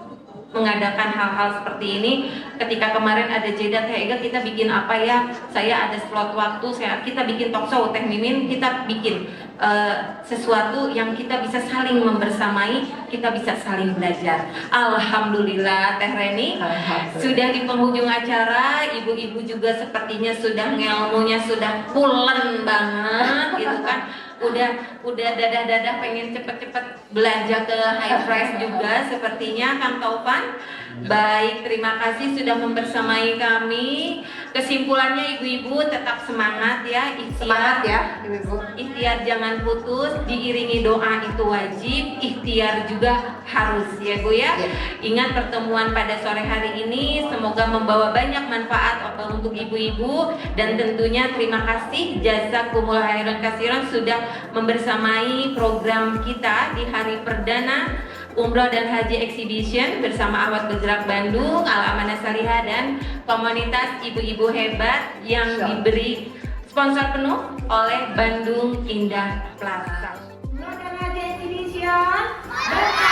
mengadakan hal-hal seperti ini? Ketika kemarin ada jeda Teh Ega, kita bikin apa ya? Saya ada slot waktu, kita bikin talk show Teh Mimin, kita bikin sesuatu yang kita bisa saling membersamai, kita bisa saling belajar. Alhamdulillah Teh Reni sudah di penghujung acara. Ibu-ibu juga sepertinya sudah ilmunya sudah pulen banget gitu kan. udah dadah-dadah pengen cepet-cepet belanja ke High Fresh juga sepertinya Kang Taufan. Baik, terima kasih sudah membersamai kami. Kesimpulannya ibu-ibu tetap semangat ya, Semangat ikhtiar. ya, ibu-ibu. Ikhtiar jangan putus, diiringi doa itu wajib, ikhtiar juga harus ya Bu ya. Ingat pertemuan pada sore hari ini semoga membawa banyak manfaat untuk ibu-ibu, dan tentunya terima kasih jazakumullah khairan katsiran sudah membersamai program kita di hari perdana Umroh dan Haji Exhibition bersama Ahwat Bergerak Bandung, Al Amanah Salihah dan komunitas ibu-ibu hebat yang diberi sponsor penuh oleh Bandung Indah Plaza. Umroh dan Haji Exhibition